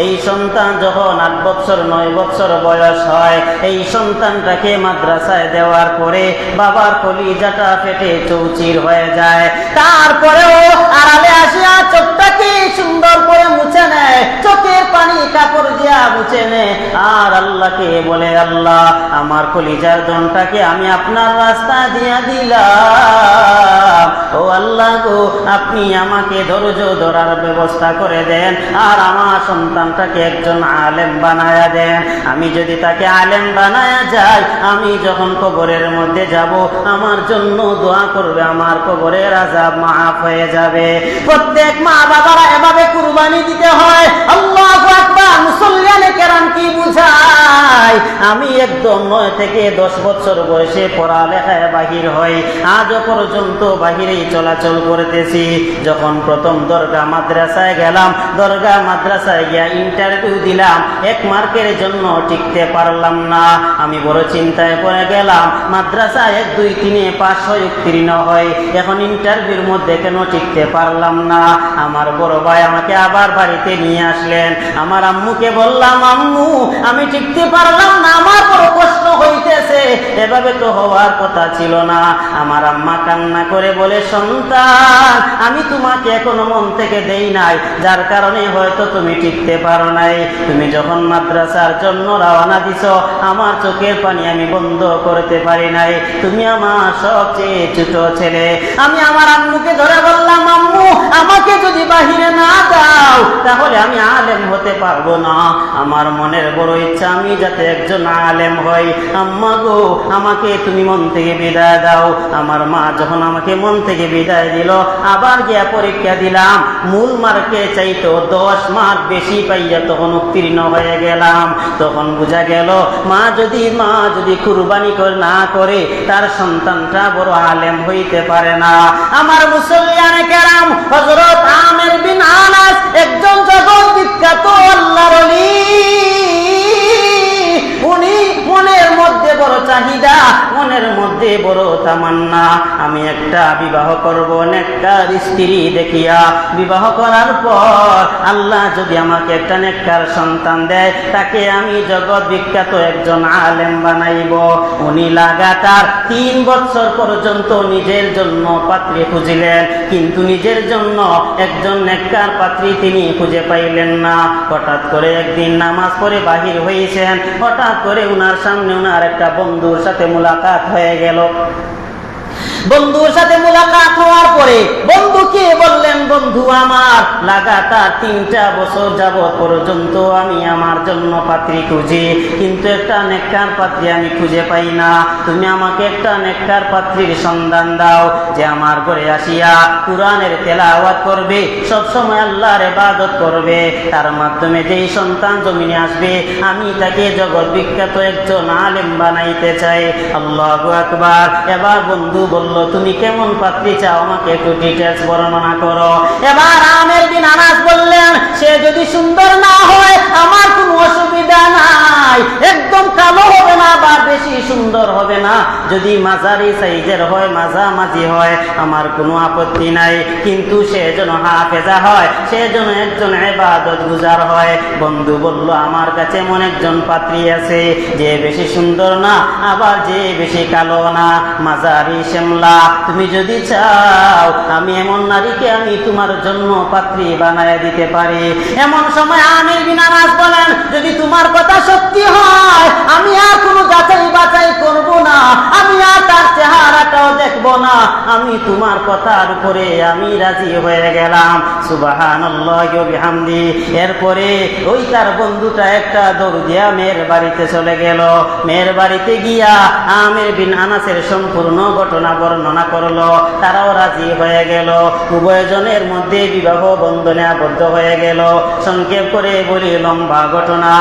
এই সন্তান যখন 8 বছর 9 বছর বয়স হয়, এই সন্তানটাকে মাদ্রাসায় দেওয়ার পরে বাবার কলিজাটা ফেটে চৌচির হয়ে যায়। তারপরেও আড়ালে আসিয়া চোখটাকে সুন্দর করে মুছে নেয়, চোখের পানি কাপড় দিয়া মুছে নেয়, আর আল্লাহকে বলে, আল্লাহ আমার কলিজার ধনটাকে আমি আপনার রাস্তা দিয়া দিলাম, ও আল্লাহ গো, আপনি আমাকে ধৈর্য ধরার ব্যবস্থা করে দেন, আর আমার সন্তানটাকে একজন আলেম বানায়া দেন। আমি যদি তাকে আলেম বানায়া যাই, আমি যখন কবরের মধ্যে যাব, আমার জন্য দোয়া করবে, আমার কবরের আযাব মাফ হয়ে যাবে। প্রত্যেক মা বাবারা এভাবে কুরবানি দিতে হয়। আল্লাহু আকবার। মুসল্লিয়ানে কেরাম কি বুঝায়? আমি একদম 9 থেকে 10 বছর বয়সে পড়ালেখায় বাহির হই, আজও পর্যন্ত বাহিরেই চলাচল করতেছি। যখন প্রথম দরগা মাদ্রাসায় গেলাম, দরগা মাদ্রাসায় গিয়া ইন্টারভিউ দিলাম, 1 মার্কের জন্য টিকতে পারলাম না। আমি বড় চিন্তায় পড়ে গেলাম, মাদ্রাসা 1 2 3 পাস হয়ে উত্তীর্ণ হয়, এখন ইন্টারভিউর মধ্যে কেন টিকতে পারলাম না? আমার বড় ভাই আমাকে আবার বাড়িতে নিয়ে আসলেন। আমার আম্মুকে বললাম, আম্মু আমি টিকতে পারলাম না, আমার বড় কষ্ট হইতেছে, এভাবে তো হওয়ার কথা ছিল না। আমার আম্মা কান্না করে বলে, সন্তান আমি তোমাকে এখনো মন থেকে দেই নাই, যার কারণে হয়তো তুমি টিকতে পারো নাই। তুমি যখন মাদ্রাসার জন্য রওনা দিছ, আমার চোখের পানি আমি বন্ধ করতে পারি নাই। তুমি আমার সবচেয়ে ছোট ছেলে। আমি আমার আম্মুকে ধরে বললাম, আম্মু আমাকে যদি বাহিরে না দাও তাহলে আমি আলেম হতে পারবো না। আমার মনের বড় ইচ্ছা আমি যাতে একজন আলেম হই। আম্মা গো, আমাকে তুমি মন থেকে বিদায় দাও। আমার মা যখন আমাকে মন থেকে বিদায় দিল, আবার গিয়া পরীক্ষা দিলাম, মূল মার্কে চাইতো 10 মার্ক বেশি পাইয়া তখন উত্তীর্ণ হয়ে গেলাম। তখন বোঝা গেল মা যদি কুরবানি না করে তার সন্তানটা বড় আলেম হইতে পারে না। আমার মুসল্লিয়ানে কেরাম, হযরত আমির বিন আনাস একজন জগৎ বিখ্যাত আল্লাহর ওলি। উনি মনের মধ্যে বড় চাহিদা, মনের মধ্যে বড় তামান্না, আমি একটা বিবাহ করব, নেককার স্ত্রী দেখিয়া বিবাহ করার পর আল্লাহ যদি আমাকে একটা নেককার সন্তান দেয়, তাকে আমি জগৎ বিখ্যাত একজন আলেম বানাইব। উনি লাগাতার 3 বছর পর্যন্ত নিজের জন্য পাত্রী খুঁজিলেন, কিন্তু নিজের জন্য একজন নেককার পাত্রী তিনি খুঁজে পাইলেন না। হঠাৎ করে একদিন নামাজ পড়ে বাহির হয়েছেন, হঠাৎ করে উনার সামনে উনার একটা বন্ধুর সাথে মুলাকাত হয়ে গেল। বন্ধুর সাথে মুলাকাত হওয়ার পরে বন্ধুকে বললেন, বন্ধু আমার, লাগাতার 3টা বছর যাবত পর্যন্ত আমি আমার জন্য পাত্রী খুঁজি, কিন্তু একটা নেককার পাত্রী আমি খুঁজে পাই না। তুমি আমাকে একটা নেককার পাত্রীর সন্ধান দাও, যে আমার ঘরে আসিয়া কুরআনের তেলাওয়াত করবে, সব সময় আল্লাহর ইবাদত করবে, তার মাধ্যমে যেই সন্তান জমিনে আসবে আমি তাকে জগৎ বিখ্যাত একজন আলেম বানাইতে চাই। আল্লাহু আকবার। এবার বন্ধু বলল, তুমি কেমন পাত্রী চাও, আমাকে একটু ডিটেইলস বর্ণনা করো। এবার আমির বিন আনাস বললেন, সে যদি সুন্দর না হয় আমার কোনো অসুবিধা নাই, একদম কালো হবে না বা বেশি সুন্দর হবে না, যদি মাঝারি সাইজের হয়, মাঝামাঝি হয়, আমার কোনো আপত্তি নাই, কিন্তু সে যেন হাফেজা হয়, সে যেন একজন ইবাদত গুজার হয়। বন্ধু বলল, আমার কাছে এমন একজন পাত্রী আছে, যে বেশি সুন্দর না আবার যে বেশি কালো না, মাঝারি শ্যামলা। তুমি যদি চাও আমি এমন নারীকে আমি তোমার জন্য পাত্রী বানায় দিতে পারি। এমন সময় আমির বিন আনাস বলেন, যদি তোমার কথা সত্যি হয় আমি আর কোনো যাচাই বাছাই করব না, আমি আর তার চেহারাটাও দেখব না, আমি তোমার কথার উপরে আমি রাজি হয়ে গেলাম। সুবহানাল্লাহি ওয়া বিহামদি। এরপরে ওই তার বন্ধুটা একটা দৌড় দিয়া মেয়ের বাড়িতে চলে গেল। মেয়ের বাড়িতে গিয়া আমির বিন আনাসের সম্পূর্ণ ঘটনা বর্ণনা করলো, তারাও রাজি হয়ে গেল, উভয়জনের মধ্যে বিবাহ বন্ধনে আবদ্ধ হয়ে গেল। সংক্ষেপ করে বলি, লম্বা ঘটনা।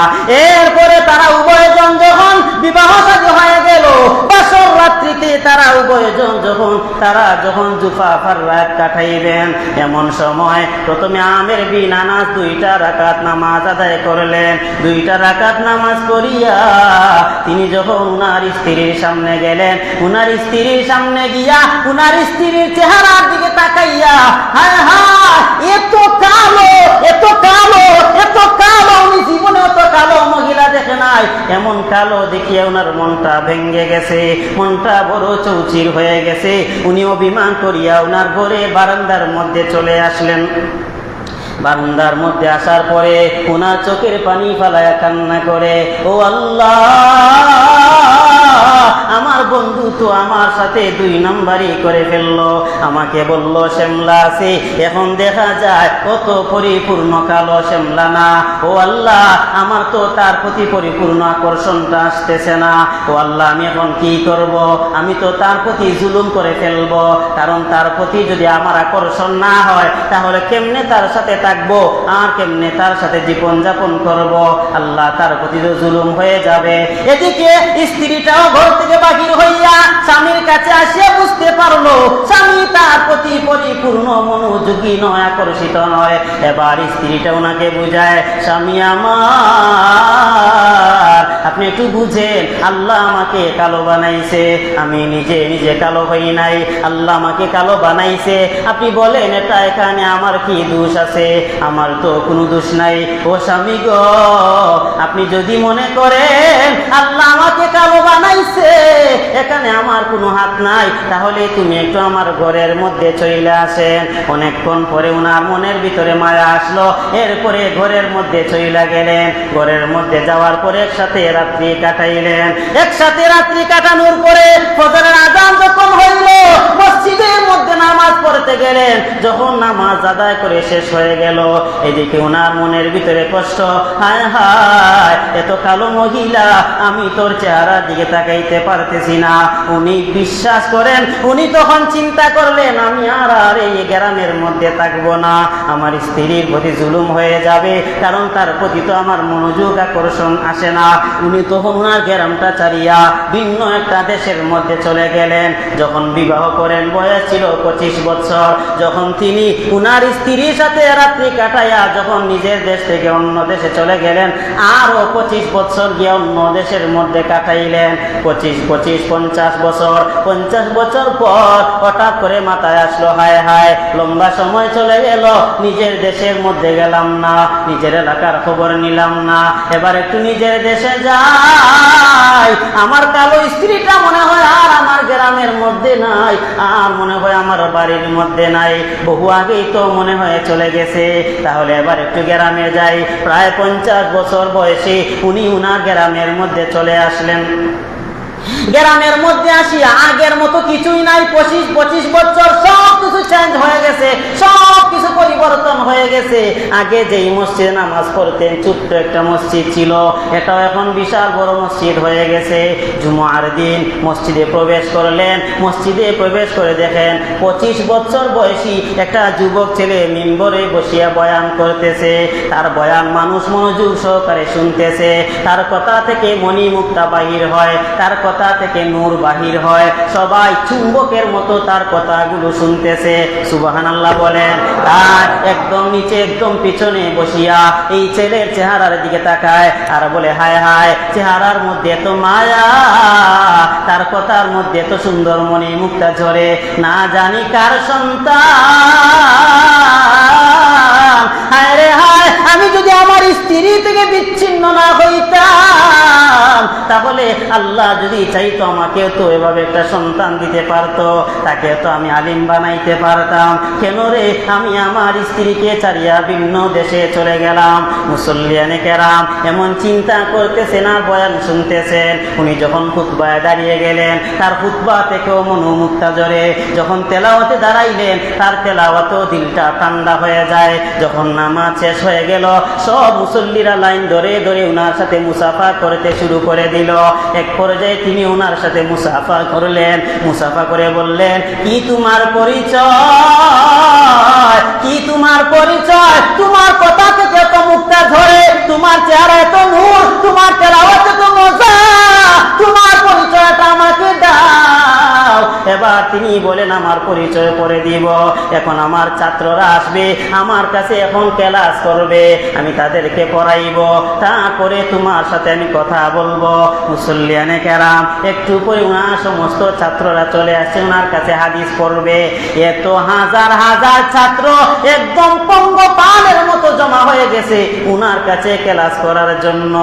এরপরে তারা উভয়জন যখন বিবাহ সাথী হয়ে গেল, বাসর রাত্রিতে তারা উভয়জন যখন জুফাফার রাত কাটাইবেন, এমন সময় প্রথমে আমির বিন আনাস 2টা রাকাত নামাজ আদায় করলেন। 2টা রাকাত নামাজ পড়িয়া তিনি যখন উনার স্ত্রীর সামনে গেলেন, উনার স্ত্রীর সামনে গিয়া উনার স্ত্রীর চেহারার দিকে তাকাইয়া, হায় হায়, এত কালো, এত কালো, এত কালো, উনি জীবনে এত কালো মহিলা দেখে নাই। এমন কালো দেখিয়া উনার মনটা ভেঙে গেছে, মনটা বড় চৌচির হয়ে গেছে। উনি অভিমান করিয়া উনার ঘরে বারান্দার মধ্যে চলে আসলেন। বারান্দার মধ্যে আসার পরে উনার চোখের পানি ফালায়া কান্না করে, ও আল্লাহ, আমার বন্ধু তো আমার সাথে 2 নম্বরই করে ফেললো, আমাকে বললো শ্যামলা আছে, এখন দেখা যায় কত পরিপূর্ণ কালো শ্যামলা না। ও আল্লাহ, আমার তো তার প্রতি পরিপূর্ণ আকর্ষণটা আসতেছে না। ও আল্লাহ, আমি এখন কি করব? আমি তো তার প্রতি জুলুম করে ফেলবো, কারণ তার প্রতি যদি আমার আকর্ষণ না হয় তাহলে কেমনে তার সাথে থাকবো আর কেমনে তার সাথে জীবন যাপন করব? আল্লাহ, তার প্রতি তো জুলুম হয়ে যাবে। এদিকে স্ত্রীটাও ঘর থেকে বাহির হইয়া স্বামীর কাছে আসিয়া বুঝতে পারলো স্বামী তার প্রতি পরিপূর্ণ মনোযোগী নয়, আকর্ষিত নয়। এবার স্ত্রীটা ওনাকে বুঝায়, স্বামী আমার, আপনি একটু বুঝেন, আল্লাহ আমাকে কালো বানাইছে, আমি নিজে কালো হই নাই, আল্লাহ আমাকে কালো বানাইছে। আপনি বলেন এটা এখানে আমার কি দোষ আছে? আমার তো কোনো দোষ নাই। ও স্বামী গো, আপনি যদি মনে করেন আল্লাহ আমাকে কালো বানাইছে, এখানে আমার কোনো হাত নাই, তাহলে তুমি একটু আমার ঘরের মধ্যে চলে আসেন। অনেকক্ষণ পরে উনার মনের ভিতরে মায়া আসলো, এরপরে ঘরের মধ্যে চলে গেলেন। ঘরের মধ্যে যাওয়ার পরে একসাথে রাত্রি কাটাইলেন। একসাথে রাত্রি কাটানোর পরে ফজরের আযান যখন হইল, মসজিদের মধ্যে নামাজ পড়তে গেলেন। যখন নামাজ নামাজ আদায় করে শেষ হয়ে গেল। এদিকে ওনার মনের ভিতরে কষ্ট, হায় হায় এত কালো মহিলা, আমি তোর চেহারার দিকে তাকাইতে পারতেছি না। উনি বিশ্বাস করেন, উনি তখন চিন্তা করলেন আমি আর এই গ্রামের মধ্যে থাকবো না, আমার স্ত্রীর প্রতি জুলুম হয়ে যাবে, কারণ তার প্রতি তো আমার মনোযোগ আকর্ষণ আসে না। উনি তখন ওনার গ্রামটা ছাড়িয়া ভিন্ন একটা দেশের মধ্যে চলে গেলেন। যখন বিবাহ করেন বয়স ছিল 25 বছর। যখন তিনি উনার স্ত্রীর সাথে রাত্রি কাটাইয়া যখন নিজের দেশ থেকে অন্য দেশে চলে গেলেন, আরো 25 বছর গিয়ে অন্য দেশের মধ্যে কাটাইলেন। 50 বছর। 50 বছর পর হঠাৎ করে মাথায় আসলো, হায় হায় লম্বা সময় চলে গেল, নিজের দেশের মধ্যে গেলাম না, নিজের এলাকার খবর নিলাম না, এবার একটু নিজের দেশে যাই। আমার কালো স্ত্রীটা মনে হয় আর আমার গ্রামের মধ্যে নাই, আর মনে হয় আমার বাড়ির মধ্যে নাই, বহু আগেই তো মনে হয় চলে গেছে, তাহলে এবার একটু গ্রামে যাই। প্রায় 50 বছর বয়সে উনি উনার গ্রামের মধ্যে চলে আসলেন। গ্রামের মধ্যে আসি আগের মতো কিছুই নাই। 25 বছর সব কিছু চেঞ্জ হয়ে গেছে, সব কিছু পরিবর্তন হয়ে গেছে। আগে যেই মসজিদে নামাজ পড়তেন ছোট্ট একটা মসজিদ ছিল, এটাও এখন বিশাল বড় মসজিদ হয়ে গেছে। জুমার দিন মসজিদে প্রবেশ করলেন, মসজিদে প্রবেশ করে দেখেন 25 বছর বয়সী একটা যুবক ছেলে মিম্বরে বসিয়া বয়ান করতেছে। তার বয়ান মানুষ মনোযোগ সহকারে শুনতেছে, তার কথা থেকে মণি মুক্তা বাহির হয়, তার কথা থেকে নূর বাহির হয়, সবাই চুম্বকের মতো তার কথাগুলো শুনতেছে। সুবহানাল্লাহ বলেন। তার একদম নিচে একদম পিছনে বসিয়া এই ছেলের চেহারার দিকে তাকায় আর বলে, হায় হায় চেহারার মধ্যে এত মায়া, তার কথার মধ্যে এত সুন্দর মণি মুক্তা ঝরে, না জানি কার সন্তান। হায় রে হায়, আমি যদি আমার স্ত্রী থেকে বিচ্ছিন্ন না হইতাম, তাহলে আল্লাহ যদি চাইতো আমাকে তো এভাবে একটা সন্তান দিতে পারতো, তাকে তো আমি আলিম বানাইতে পারতাম। কেন রে আমি আমার স্ত্রীকে ছাড়িয়া ভিন্ন দেশে চলে গেলাম? মুসল্লিয়ানে কেরাম এমন চিন্তা করতেছেন আর বয়ান শুনতেছেন। উনি যখন খুতবায় দাঁড়িয়ে গেলেন, তার খুতবা থেকেও মনোমুক্তা ঝরে। যখন তেলাওয়াতে দাঁড়াইলেন, তার তেলাওয়াতেও দিলটা ঠান্ডা হয়ে যায়। যখন নামাজ শেষ হয়ে গেল, সব মুসল্লিরা লাইন ধরে ধরে উনার সাথে মুসাফা করতে শুরু করে দিল। এক পর্যায়ে তিনি ওনার সাথে মুসাফা করলেন, মুসাফা করে বললেন, কি তোমার পরিচয়? কি তোমার পরিচয়? তোমার কথা থেকে তো মুক্তা ঝরে, তোমার চেহারায় তো নূর, তোমার তেলাওয়াতে তো মজা, তোমার পরিচয়টা আমাকে দাও। এবার তিনি বলেন, আমার পরিচয় করে দিব। এখন আমার ছাত্ররা আসবে, আমার কাছে এখন ক্লাস করবে, আমি তাদেরকে পড়াইব, তারপরে তোমার সাথে আমি কথা বলবো। মুসল্লিয়ানে কেরাম একটু পরে ওনার সমস্ত ছাত্ররা চলে আসছে, ওনার কাছে হাদিস পড়বে। এত হাজার হাজার ছাত্র একদম পঙ্গপালের মতো জমা হয়ে গেছে ওনার কাছে ক্লাস করার জন্য।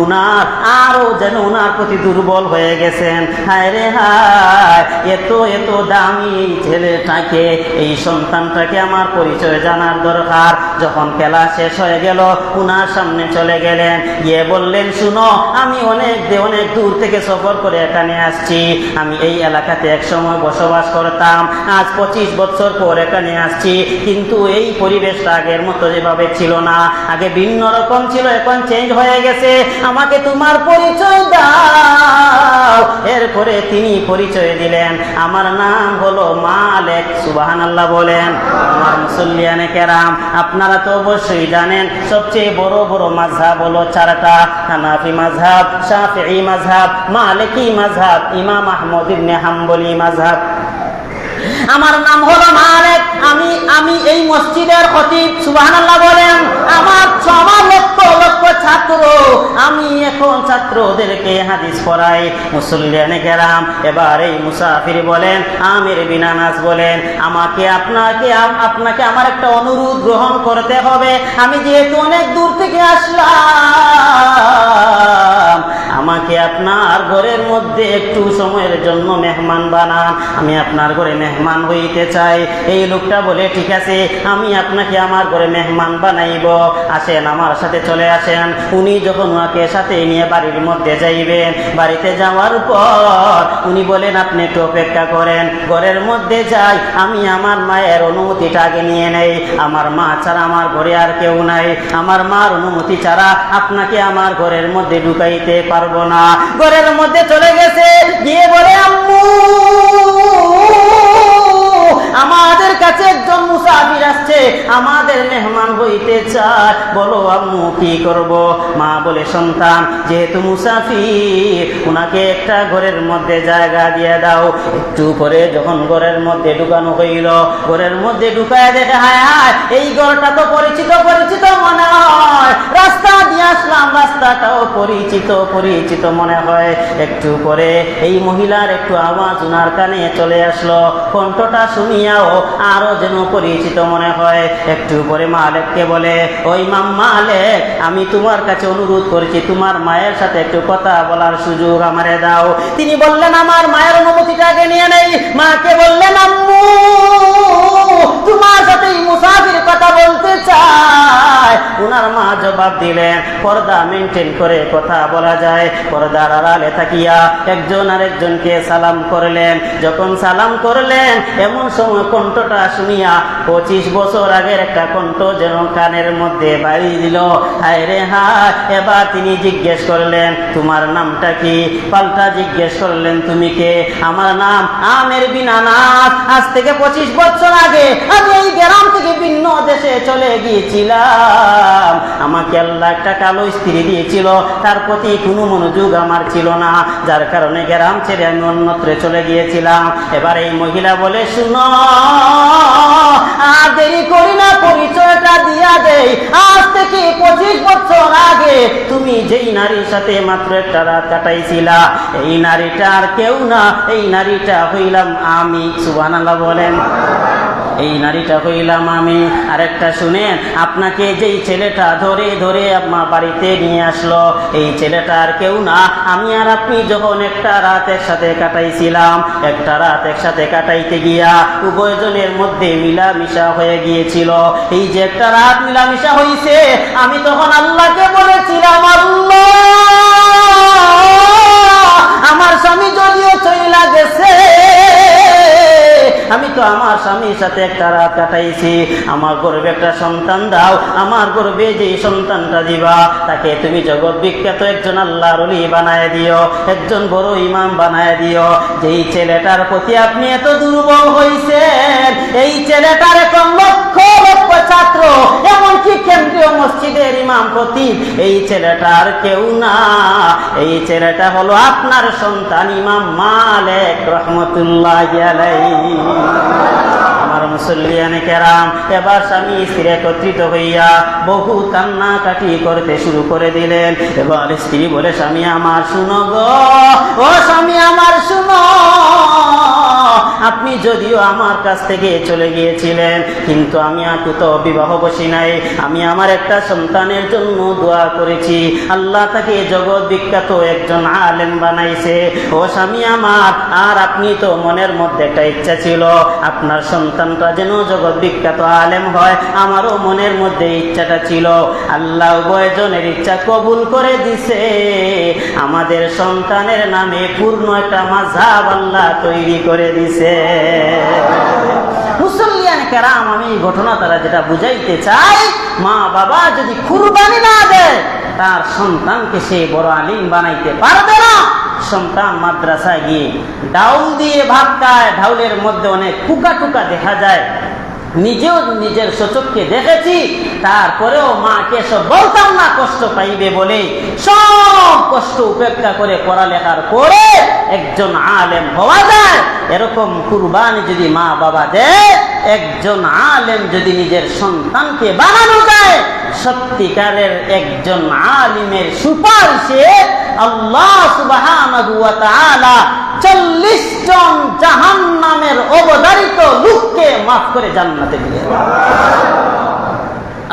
উনার আরো যেন ওনার প্রতি দুর্বল হয়ে গেছেন। হায় রে হায়, এত এত দামি এই ছেলেটাকে, এই সন্তানটাকে আমার পরিচয় জানার দরকার। যখন ক্লাস শেষ হয়ে গেল, উনার সামনে চলে গেলেন, গিয়ে বললেন, শুনো, আমি অনেক দূর থেকে সফর করে এখানে আসছি। আমি এই এলাকাতে এক সময় বসবাস করতাম, আজ 25 বছর পর এখানে আসছি, কিন্তু এই পরিবেশটা আগের মতো যেভাবে ছিল না, আগে ভিন্ন রকম ছিল, এখন চেঞ্জ হয়ে গেছে, আমাকে তোমার পরিচয় দাও। এরপরে তিনি পরিচয় দিলেন, আমার নাম হলো মালিক। সুবহানাল্লাহ বলেন। আমার মুসল্লিয়ানে কেরাম আপনারা তো অবশ্যই জানেন, সবচেয়ে বড় বড় মাযহাব হলো 4টা, হানাফি মাযহাব, শাফিঈ মাযহাব, মালিকি মাযহাব, ইমাম আহমদ ইবনে হাম্বলি মাযহাব। আমার নাম হলো মালিক, আমি এই মসজিদের খতিব। সুবহানাল্লাহ বলেন। আমার 6 লক্ষ লক্ষ ছাত্র, আমি এখন ছাত্রদেরকে হাদিস পড়াই। মুসল্লিয়ানে কেরাম এবার এই মুসাফির বলেন, আমির বিন আনাস বলেন, আপনাকে আমার একটা অনুরোধ গ্রহণ করতে হবে। আমি যেহেতু অনেক দূর থেকে আসলাম, আমাকে আপনার ঘরের মধ্যে একটু সময়ের জন্য মেহমান বানান, আমি আপনার ঘরে মেহমান হইতে চাই। এই লোকটা বলে ঠিক আছে, আমি আপনাকে আমার ঘরে মেহমান বানাইব, আসেন আমার সাথে চলে আসেন। উনি যখন ওনাকে সাথে নিয়ে বাড়ির মধ্যে যাইবেন, বাড়িতে যাওয়ার পর উনি বলেন আপনি একটু অপেক্ষা করেন, ঘরের মধ্যে যাই, আমি আমার মায়ের অনুমতিটা আগে নিয়ে নেই। আমার মা ছাড়া আমার ঘরে আর কেউ নাই, আমার মার অনুমতি ছাড়া আপনাকে আমার ঘরের মধ্যে ঢুকাইতে পারবো না। ঘরের মধ্যে চলে গেছে, গিয়ে বলে আম্মু আমাদের কাছে একজন মুসাফির আসছে, আমাদের মেহমান হইতে চায়, বলো আম্মু কি করব? মা বলে সন্তান যেহেতু মুসাফির, উনাকে একটা ঘরের মধ্যে জায়গা দিয়ে দাও। একটু পরে যখন ঘরের মধ্যে ঢুকানো হইল, ঘরের মধ্যে ঢুকায় দেখে হায় হায় এই ঘরটা তো পরিচিত পরিচিত মনে হয়, রাস্তা দিয়ে আসলাম রাস্তাটাও পরিচিত পরিচিত মনে হয়। একটু পরে এই মহিলার একটু আওয়াজ উনার কানে চলে আসলো, কণ্ঠটা শুনিয়াও আরো যেন পরিচিত মনে হয়। একটু পরে মালিককে বলে, ওই মালিক, আমি তোমার কাছে অনুরোধ করেছি তোমার মায়ের সাথে একটু কথা বলার সুযোগ আমারে দাও। তিনি বললেন আমার মায়ের অনুমতিটা আগে নিয়ে নেই। মাকে বললেন আম্মু তোমার সাথে মুসাফির কথা বলতে চায়। উনার মা জবাব দিলেন, পর্দা মেনটেন করে কথা বলা যায়। পর্দার আড়ালে থাকিয়া একজন আরেকজনকে সালাম করলেন। যখন সালাম করলেন, এমন সময় কণ্ঠটা শুনিয়া 25 বছর আগের একটা কণ্ঠ যেন কানের মধ্যে বাড়ি দিল। হায় রে হায়! এবার তিনি জিজ্ঞেস করলেন তোমার নামটা কি? পাল্টা জিজ্ঞেস করলেন তুমি কে? আমার নাম আমের বিন আনাস। আজ থেকে 25 বছর আগে আমি এই গ্রাম থেকে ভিন্ন দেশে চলে গিয়েছিলাম। আমাকে আল্লাহ একটা কালো স্ত্রী দিয়েছিল, তার প্রতি কোনো মনোযোগ আমার ছিল না, যার কারণে গ্রাম ছেড়ে আমি অন্যত্র চলে গিয়েছিলাম। এবার এই মহিলা বলে শুনো, আর দেরি করি না, পরিচয়টা দিয়া দেই। আজ থেকে 25 বছর আগে তুমি যেই নারীর সাথে মাত্র একটা রাত কাটাইছিলা, এই নারীটা আর কেউ না, এই নারীটা হইলাম আমি। সুবহানাল্লাহ বলেন। এই নারীটা হইলাম আমি। আরেকটা শুনেন, আপনাকে যেই ছেলেটা ধরে ধরে আপনার বাড়িতে নিয়ে আসলো, এই ছেলেটা আর কেউ না, আমি আর আপনি যখন একটা রাত একসাথে কাটাইছিলাম, একটা রাত একসাথে কাটাইতে গিয়া উভয়জনের মধ্যে মিলামিশা হয়ে গিয়েছিল। এই যে একটা রাত মিলামিশা হইছে, আমি তখন আল্লাহকে বলেছিলাম, আল্লাহ আমার স্বামী যদিও চইলা গেছে, আমি তো আমার স্বামীর সাথে একটা রাত কাটাইছি, আমার গর্বে একটা সন্তান দাও, আমার গর্বে যে সন্তানটা দিবা তাকে তুমি জগৎ বিখ্যাত একজন আল্লাহর ওলি বানায় দিও, একজন বড় ইমাম বানায় দিও। যেই ছেলেটার প্রতি আপনি এত দুর্বল হইছেন, এই ছেলেটার এখন লক্ষ লক্ষ ছাত্র, এমনকি কেন্দ্রীয় মসজিদের ইমাম খতিব, এই ছেলেটার কেউ না, এই ছেলেটা হলো আপনার সন্তান ইমাম মালিক রাহমাতুল্লাহি আলাইহি। আমার মুসল্লিয়ানে কেরাম, এবার স্বামী স্ত্রী একত্রিত হইয়া বহু কান্নাকাটি করতে শুরু করে দিলেন। এবার স্ত্রী বলে, স্বামী আমার শুনো গো, ও স্বামী আমার শুনো, আপনি যদিও আমার কাছ থেকে চলে গিয়েছিলেন, কিন্তু আমি তো বিবাহ বসি নাই, আমি আমার একটা সন্তানের জন্য দোয়া করেছি, আল্লাহ তাকে জগৎ বিখ্যাত একজন আলেম বানাইছে। ও স্বামী আমার, আর আপনি তো মনের মধ্যে একটা ইচ্ছা ছিল আপনার সন্তানটা যেন জগৎ বিখ্যাত আলেম হয়, আমারও মনের মধ্যে ইচ্ছাটা ছিল, আল্লাহ উভয়জনের ইচ্ছা কবুল করে দিছে। আমাদের সন্তানের নামে পূর্ণ একটা মাযহাব আল্লাহ তৈরি করে দিছে। মুসল্লিয়ান কেরাম, আমি এই ঘটনা দ্বারা যেটা বুঝাইতে চাই, মা বাবা যদি কুরবানি না দেয়, তার সন্তানকে সে বড় আলিম বানাইতে পারবে না। সন্তান মাদ্রাসায় গিয়ে ডাউল দিয়ে ভাত খায়, ঢাউলের মধ্যে অনেক টুকা টুকা দেখা যায়, নিজেও নিজের সচক্ষে দেখেছি, তারপরেও মাকে সব বলতাম না কষ্ট পাইবে বলে সব কষ্ট উপেক্ষা করে পড়ালেখার পরে একজন আলেম হওয়া যায়। এরকম কুরবানি যদি মা বাবা দেয়, একজন আলেম যদি নিজের সন্তানকে বানানো যায়, সত্যিকারের একজন আলিমের সুপারিশে আল্লাহ সুবহানাহু ওয়া তাআলা 40 জন জাহান্নামের অবধারিত লোককে মাফ করে জান্নাতে দিয়ে।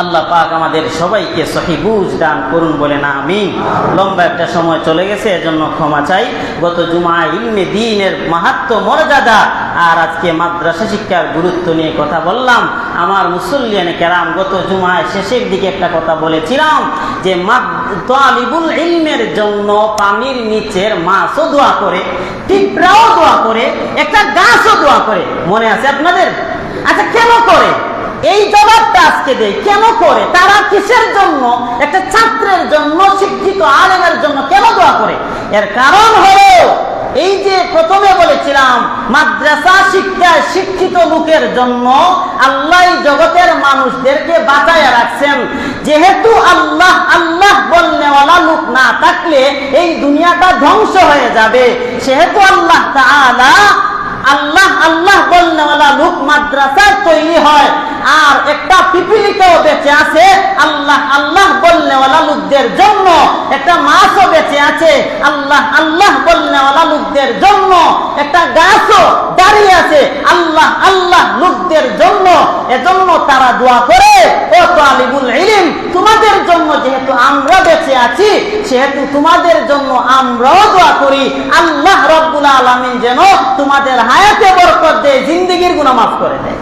আল্লাহ পাক আমাদের সবাইকে সহি বুঝ দান করুন বলে না আমিন। লম্বা একটা সময় চলে গেছে, এজন্য ক্ষমা চাই। গত জুমায় ইলমে দ্বীনের মাহাত্ম্য মর্যাদা আর আজকে মাদ্রাসা শিক্ষার গুরুত্ব নিয়ে কথা বললাম। আমার মুসল্লিয়ানে কেরাম, গত জুমায় শেষের দিকে একটা কথা বলেছিলাম যে তালিবুল ইলমের জন্য পানির নিচের মাছও দোয়া করে, পিঁপড়াও দোয়া করে, একটা গাছও দোয়া করে। মনে আছে আপনাদের? আচ্ছা, কেন করে? এই জবাবটা আজকে দেই। কেন করে? তারা কিসের জন্য? একটা ছাত্রের জন্য, শিক্ষিত আলেমের জন্য কেন দোয়া করে? এর কারণ হলো এই যে প্রথমে বলেছিলাম, মাদ্রাসা শিক্ষায় শিক্ষিত লোকের জন্য আল্লাহ জগতের মানুষদেরকে বাঁচাইয়া রাখছেন। যেহেতু আল্লাহ আল্লাহ বলনেওয়ালা লোক না থাকলে এই দুনিয়াটা ধ্বংস হয়ে যাবে, সেহেতু আল্লাহ তাআলা আল্লাহ আল্লাহ বলনেওয়ালা লোক মাদ্রাসায় তৈরি হয়। আর একটা পিপিলিকাও বেঁচে আছে আল্লাহ আল্লাহ বলনেওয়ালা লোকদের জন্য, একটা মাছও বেঁচে আছে আল্লাহ আল্লাহ বলনেওয়ালা লোকদের জন্য, একটা গাছও দাঁড়িয়ে আছে আল্লাহ আল্লাহ লোকদের জন্য। এজন্য তারা দোয়া করে, ও তালিবুল ইলম, তোমাদের জন্য যেহেতু আমরা বেঁচে আছি, সেহেতু তোমাদের জন্য আমরাও দোয়া করি আল্লাহ রব্বুল আলামিন যেন তোমাদের হায়াতে বরকত দেয়, জিন্দেগির গুনাহ মাফ করে দেয়।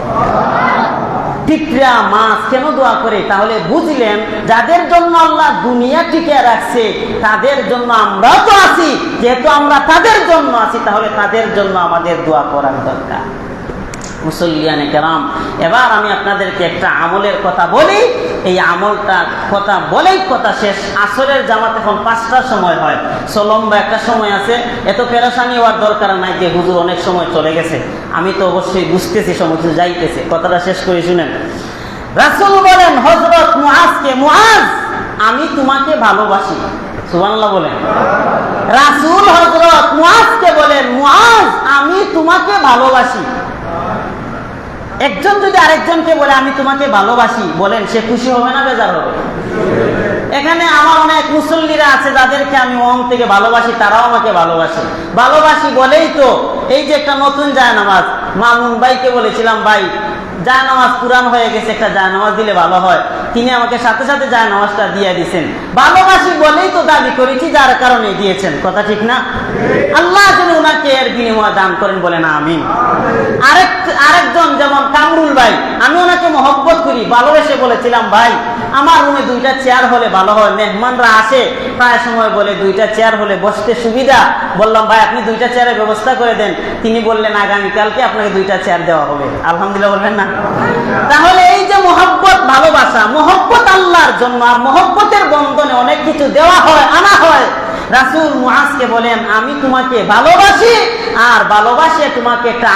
পিঁপড়া মাছ কেন দোয়া করে? তাহলে বুঝলেন, যাদের জন্য আল্লাহ দুনিয়া টিকে রাখছে তাদের জন্য আমরাও তো আছি। যেহেতু আমরা তাদের জন্য আছি, তাহলে তাদের জন্য আমাদের দোয়া করার দরকার। মুসল্লিয়ানে কেরাম, এবার আমি আপনাদেরকে একটা আমলের কথা বলি। এই আমলটা কথা বলেই কথা শেষ। আসরের জামাত এখন 5টার সময় হয়, লম্বা একটা সময় আছে। এত পেরেশানি হওয়ার দরকার নাই যে হুজুর অনেক সময় চলে গেছে। আমি তো অবশ্যই বুঝতেছি সময় যাইতেছে। কথাটা শেষ করে শুনেন। রাসূল বলেন হযরত মুআজকে, মুআজ, আমি তোমাকে ভালোবাসি। সুবহানাল্লাহ বলেন। রাসূল হযরত মুআজকে বলেন, মুআজ, আমি তোমাকে ভালোবাসি। একজন যদি আরেকজনকে বলে আমি তোমাকে ভালোবাসি, বলেন সে খুশি হবে না বেজার হবে? এখানে আমার অনেক মুসল্লিরা আছে যাদেরকে আমি মন থেকে ভালোবাসি, তারাও আমাকে ভালোবাসে। ভালোবাসি বলেই তো এই যে একটা নতুন জায়নামাজ, মামুন ভাইকে বলেছিলাম, ভাই জায়নামাজ পুরান হয়ে গেছে, একটা জায়নামাজ দিলে ভালো হয়। তিনি আমাকে সাথে সাথে জায়নামাজটা দিয়ে দিয়েছেন। ভালোবাসি বলেই তো দাবি করেছি, যার কারণে দিয়েছেন। কথা ঠিক না? আল্লাহ যেন উনাকে এর বিনিময় দান করেন, বলে না আমিন। আরেকজন যেমন কামরুল ভাই, আমি ওনাকে মহব্বত করি, ভালোবেসে বলেছিলাম, ভাই আমার রুমে 2টা চেয়ার হলে ভালো হয়। মেহমানরা আসে প্রায় সময়, বলে 2টা চেয়ার হলে বসতে সুবিধা। বললাম, ভাই আপনি 2টা চেয়ারের ব্যবস্থা করে দেন। তিনি বললেন, আগামীকালকে আপনাকে 2টা চেয়ার দেওয়া হবে। আলহামদুলিল্লাহ বলবেন না? তাহলে এই যে মহব্বত, ভালোবাসা, মহব্বত আল্লাহর জন্য, আর মহব্বতের বন্ধনে অনেক কিছু দেওয়া হয়, আনা হয়। রাসূল মুআজকে বলেন, আমি তোমাকে ভালোবাসি, আর ভালোবাসে তোমাকে একটা